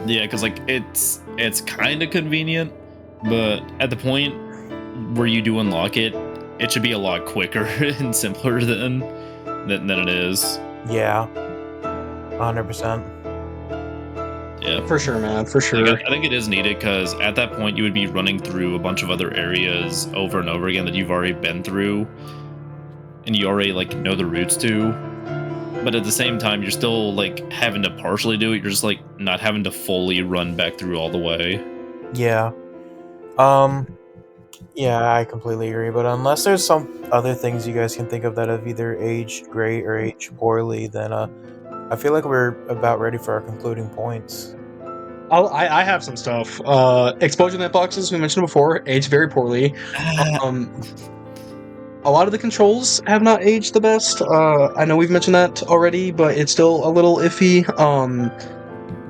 Yeah, because like it's kind of convenient, but at the point where you do unlock it, it should be a lot quicker and simpler than it is. Yeah, 100%. Yeah, For sure, man, for sure. Like, I think it is needed because at that point you would be running through a bunch of other areas over and over again that you've already been through, and you already like know the routes to. But at the same time, you're still like having to partially do it. You're just like not having to fully run back through all the way. Yeah. Yeah, I completely agree. But unless there's some other things you guys can think of that have either aged great or aged poorly, then I feel like we're about ready for our concluding points. I have some stuff. Explosion net boxes we mentioned before aged very poorly. A lot of the controls have not aged the best. I know we've mentioned that already, but it's still a little iffy.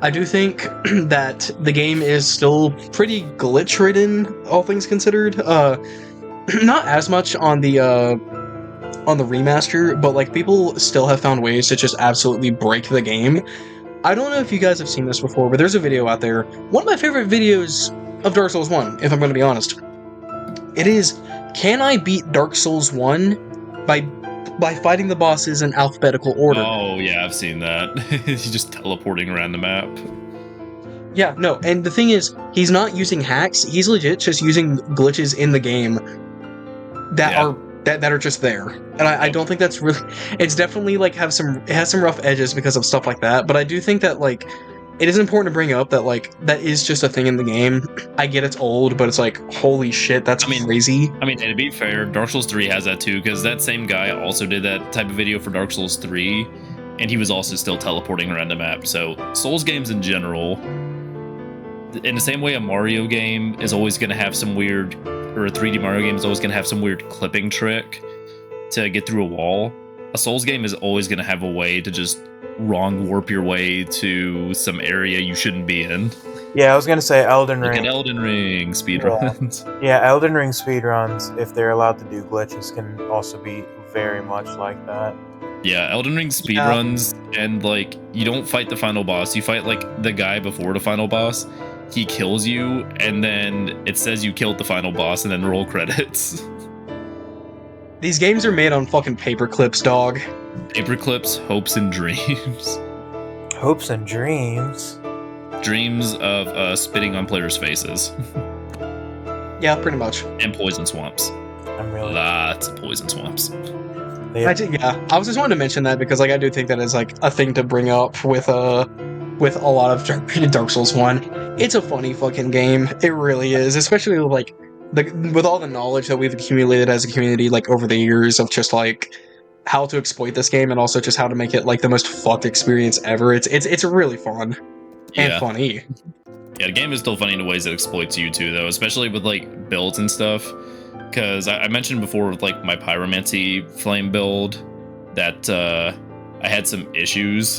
I do think that the game is still pretty glitch-ridden, all things considered. Not as much on the remaster, but like people still have found ways to just absolutely break the game. I don't know if you guys have seen this before, but there's a video out there. One of my favorite videos of Dark Souls 1, if I'm going to be honest. It is, can I beat Dark Souls 1 by fighting the bosses in alphabetical order? Oh yeah, I've seen that. He's just teleporting around the map. Yeah, no, and the thing is, he's not using hacks, he's legit just using glitches in the game that Yeah. are just there. And I don't think that's really, it's definitely like it has some rough edges because of stuff like that, but I do think that like it is important to bring up that like that is just a thing in the game. I get it's old, but it's like holy shit, that's crazy. I mean, and to be fair, Dark Souls 3 has that too, because that same guy also did that type of video for Dark Souls 3, and he was also still teleporting around the map. So Souls games in general, in the same way a Mario game is always going to have some weird, or a 3D Mario game is always going to have some weird clipping trick to get through a wall, a Souls game is always going to have a way to just wrong warp your way to some area you shouldn't be in. Yeah, I was gonna say Elden Look Ring. at Elden Ring speedruns. Yeah, Elden Ring speedruns, if they're allowed to do glitches, can also be very much like that. Yeah, Elden Ring speedruns, and like you don't fight the final boss, you fight like the guy before the final boss. He kills you, and then it says you killed the final boss, and then roll credits. These games are made on fucking paper clips, dog. Paper clips, hopes, and dreams. Hopes and dreams. Dreams of spitting on players' faces. Yeah, pretty much. And poison swamps. I'm really. Lots of poison swamps. I was just wanting to mention that because like I do think that is like a thing to bring up with a lot of Dark Souls 1. It's a funny fucking game. It really is, especially with all the knowledge that we've accumulated as a community like over the years of just like how to exploit this game and also just how to make it like the most fucked experience ever. It's really fun and Yeah. funny. Yeah, the game is still funny in ways that exploits you too, though, especially with like builds and stuff. Because I mentioned before with like my pyromancy flame build that I had some issues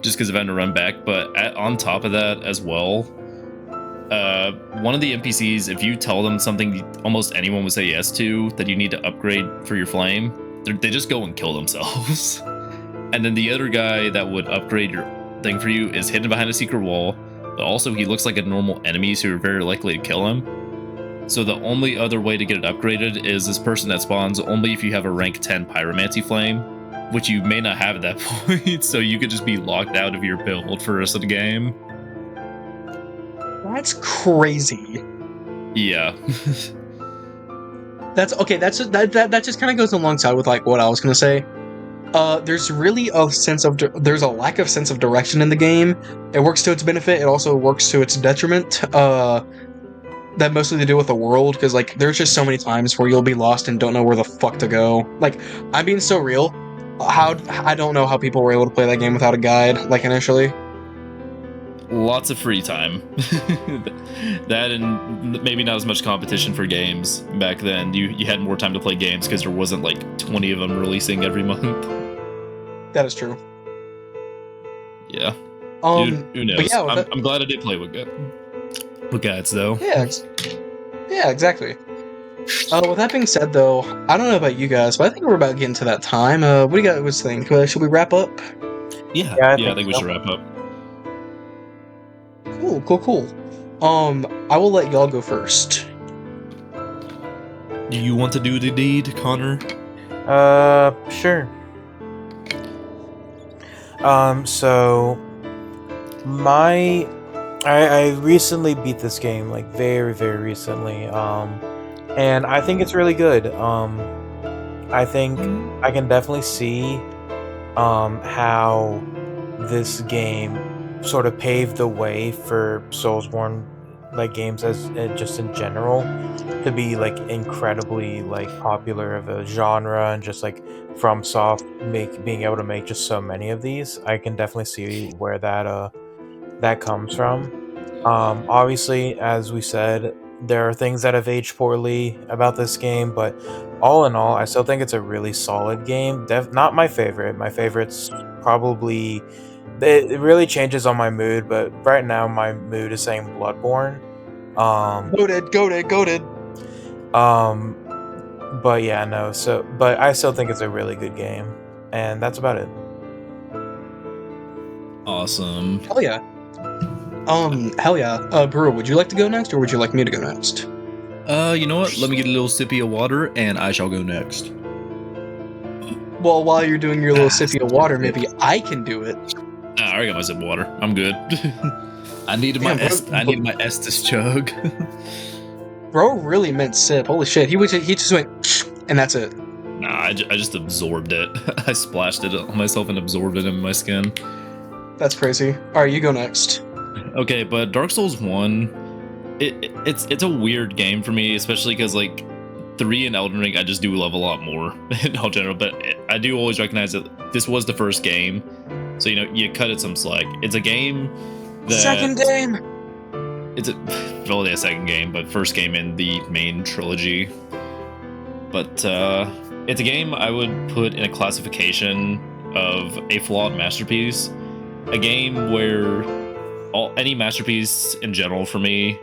just because of having to run back. But on top of that as well, one of the NPCs, if you tell them something almost anyone would say yes to that you need to upgrade for your flame, they just go and kill themselves. And then the other guy that would upgrade your thing for you is hidden behind a secret wall, but also he looks like a normal enemy, so you're very likely to kill him. So the only other way to get it upgraded is this person that spawns only if you have a rank 10 pyromancy flame, which you may not have at that point, so you could just be locked out of your build for the rest of the game. That's crazy. Yeah. That's okay. That just kind of goes alongside with like what I was gonna say. There's really there's a lack of sense of direction in the game. It works to its benefit. It also works to its detriment. That mostly to do with the world, because like there's just so many times where you'll be lost and don't know where the fuck to go. Like, I'm being so real. I don't know how people were able to play that game without a guide, like initially. Lots of free time. That and maybe not as much competition for games back then. You had more time to play games because there wasn't like 20 of them releasing every month. That is true. Yeah. Dude, who knows? yeah, I'm glad I did play with guides though. Yeah, exactly. With that being said, though, I don't know about you guys, but I think we're about getting to that time. What do you guys think? Should we wrap up? Yeah, I think we should wrap up. Cool. I will let y'all go first. Do you want to do the deed, Connor? Sure. So I recently beat this game, like very, very recently. And I think it's really good. I think I can definitely see how this game sort of paved the way for Soulsborne like games as just in general to be like incredibly like popular of a genre, and just like FromSoft being able to make just so many of these. I can definitely see where that comes from. Obviously, as we said, there are things that have aged poorly about this game, but all in all, I still think it's a really solid game. Not my favorite. My favorite's probably... It really changes on my mood, but right now my mood is saying Bloodborne. Goated. But yeah, no. But I still think it's a really good game, and that's about it. Awesome. Hell yeah. Brewer, would you like to go next, or would you like me to go next? You know what? Let me get a little sippy of water, and I shall go next. Well, while you're doing your little sippy of water, maybe I can do it. I already got my sip of water. I'm good. I needed my Estus chug. Bro really meant sip. Holy shit. He just went, and that's it. Nah, I just absorbed it. I splashed it on myself and absorbed it in my skin. That's crazy. Alright, you go next. Okay, but Dark Souls 1, it's a weird game for me, especially because like 3 and Elden Ring, I just do love a lot more in all general, but I do always recognize that this was the first game, so you cut it some slack. It's a game that... Second game! It's a second game, but first game in the main trilogy. But it's a game I would put in a classification of a flawed masterpiece. A game where any masterpiece in general for me,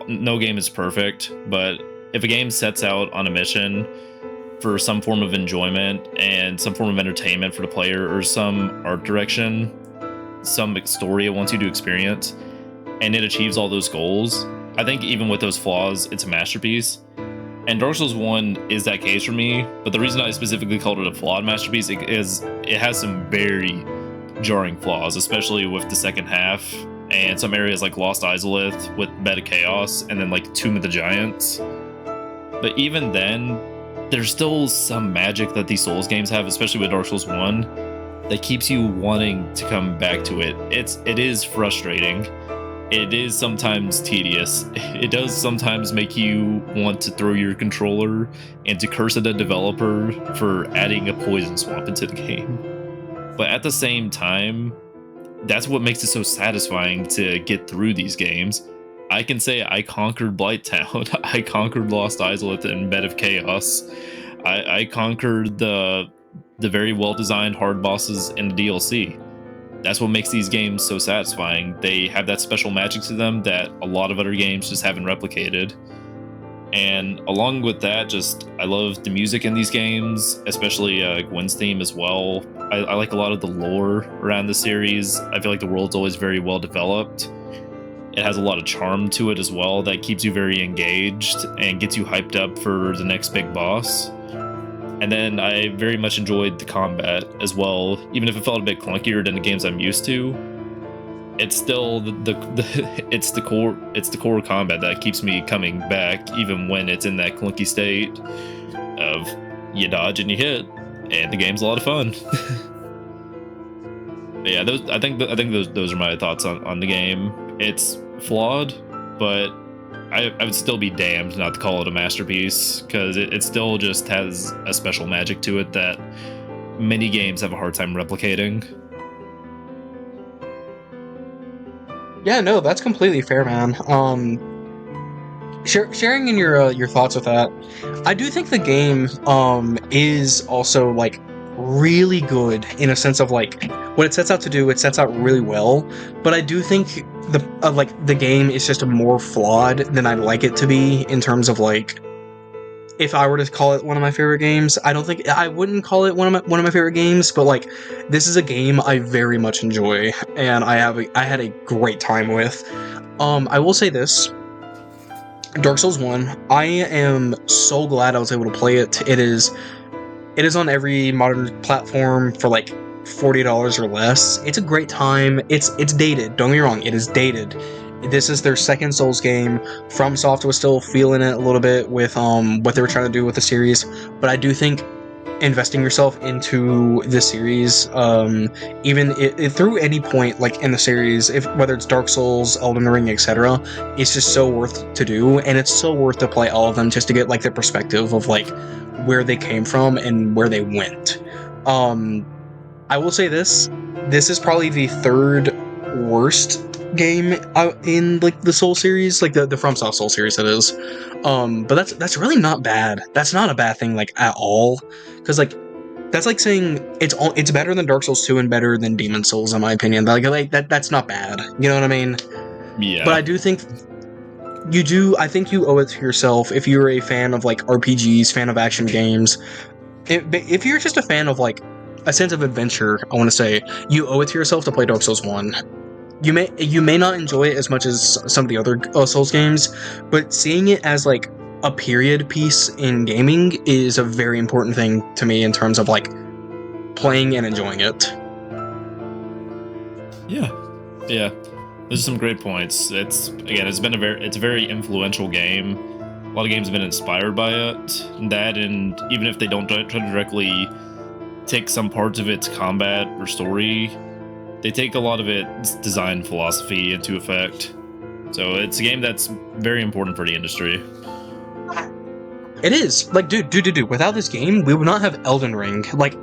no game is perfect, but if a game sets out on a mission for some form of enjoyment and some form of entertainment for the player, or some art direction, some story it wants you to experience, and it achieves all those goals, I think even with those flaws, it's a masterpiece. And Dark Souls 1 is that case for me, but the reason I specifically called it a flawed masterpiece is it has some very jarring flaws, especially with the second half and some areas like Lost Izalith with Bed of Chaos, and then like Tomb of the Giants. But even then, there's still some magic that these Souls games have, especially with Dark Souls 1, that keeps you wanting to come back to it. It is frustrating, it is sometimes tedious. It does sometimes make you want to throw your controller and to curse at a developer for adding a poison swamp into the game. But at the same time, that's what makes it so satisfying to get through these games. I can say I conquered Blighttown, I conquered Lost Islet and Bed of Chaos. I conquered the very well-designed hard bosses in the DLC. That's what makes these games so satisfying. They have that special magic to them that a lot of other games just haven't replicated. And along with that, just I love the music in these games, especially Gwen's theme as well. I like a lot of the lore around the series. I feel like the world's always very well developed. It has a lot of charm to it as well that keeps you very engaged and gets you hyped up for the next big boss. And then I very much enjoyed the combat as well, even if it felt a bit clunkier than the games I'm used to. It's still it's the core combat that keeps me coming back, even when it's in that clunky state of you dodge and you hit, and the game's a lot of fun. But yeah, I think those are my thoughts on the game. It's flawed, but I would still be damned not to call it a masterpiece, because it still just has a special magic to it that many games have a hard time replicating. Yeah, no, that's completely fair, man. Sharing in your thoughts with that, I do think the game is also like really good in a sense of like what it sets out to do. It sets out really well, but I do think the game is just more flawed than I'd like it to be in terms of like. If I were to call it one of my favorite games, I wouldn't call it one of my favorite games, but like this is a game I very much enjoy and I had a great time with. I will say this. Dark Souls 1, I am so glad I was able to play it. It is on every modern platform for like $40 or less. It's a great time. It's dated. Don't get me wrong, it is dated. This is their second Souls game. FromSoft was still feeling it a little bit with what they were trying to do with the series, but I do think investing yourself into this series, even through any point like in the series, whether it's Dark Souls, Elden Ring, etc., it's just so worth to do, and it's so worth to play all of them just to get like the perspective of like where they came from and where they went. I will say this is probably the third worst game out in like the Soul series, like the FromSoft Soul series, that is. But that's really not bad. That's not a bad thing like at all, because like that's like saying it's better than Dark Souls 2 and better than Demon Souls in my opinion. Like that's not bad. You know what I mean? Yeah. But I do think I think you owe it to yourself if you're a fan of like RPGs, fan of action games. If you're just a fan of like a sense of adventure, I want to say you owe it to yourself to play Dark Souls 1. You may not enjoy it as much as some of the other Souls games, but seeing it as like a period piece in gaming is a very important thing to me in terms of like playing and enjoying it. Yeah. Those are some great points. It's a very influential game. A lot of games have been inspired by it. That, and even if they don't try to directly take some parts of its combat or story, they take a lot of its design philosophy into effect. So it's a game that's very important for the industry. It is. Like, dude, without this game, we would not have Elden Ring. Like,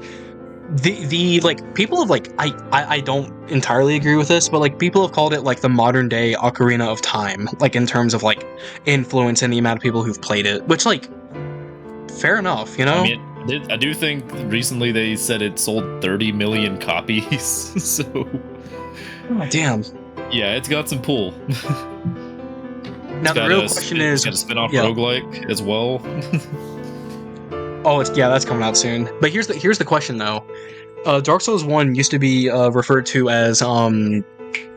the like, people have, like, I don't entirely agree with this, but, like, people have called it, like, the modern day Ocarina of Time, like, in terms of, like, influence and the amount of people who've played it, which, like, fair enough, you know? I mean, I do think recently they said it sold 30 million copies, so... Oh, damn. Yeah, it's got some pull. Now the real question is... It's got a spin-off roguelike as well. Oh, that's coming out soon. But here's the question, though. Dark Souls 1 used to be referred to as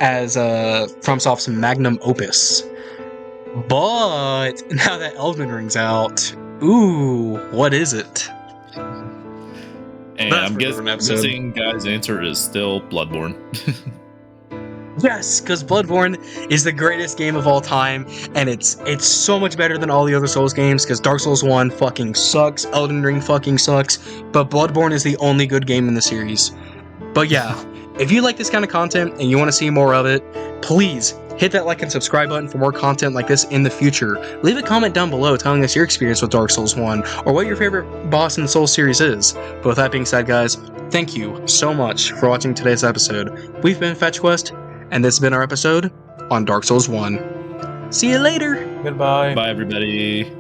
FromSoft's magnum opus. But now that Elden Ring's out, ooh, what is it? And I'm guessing guys' answer is still Bloodborne. Yes, because Bloodborne is the greatest game of all time, and it's so much better than all the other Souls games, because Dark Souls 1 fucking sucks, Elden Ring fucking sucks, but Bloodborne is the only good game in the series. But yeah, if you like this kind of content and you want to see more of it, please Hit that like and subscribe button for more content like this in the future. Leave a comment down below telling us your experience with Dark Souls 1, or what your favorite boss in the Souls series is. But with that being said, guys, thank you so much for watching today's episode. We've been FetchQuest, and this has been our episode on Dark Souls 1. See you later! Goodbye. Bye, everybody.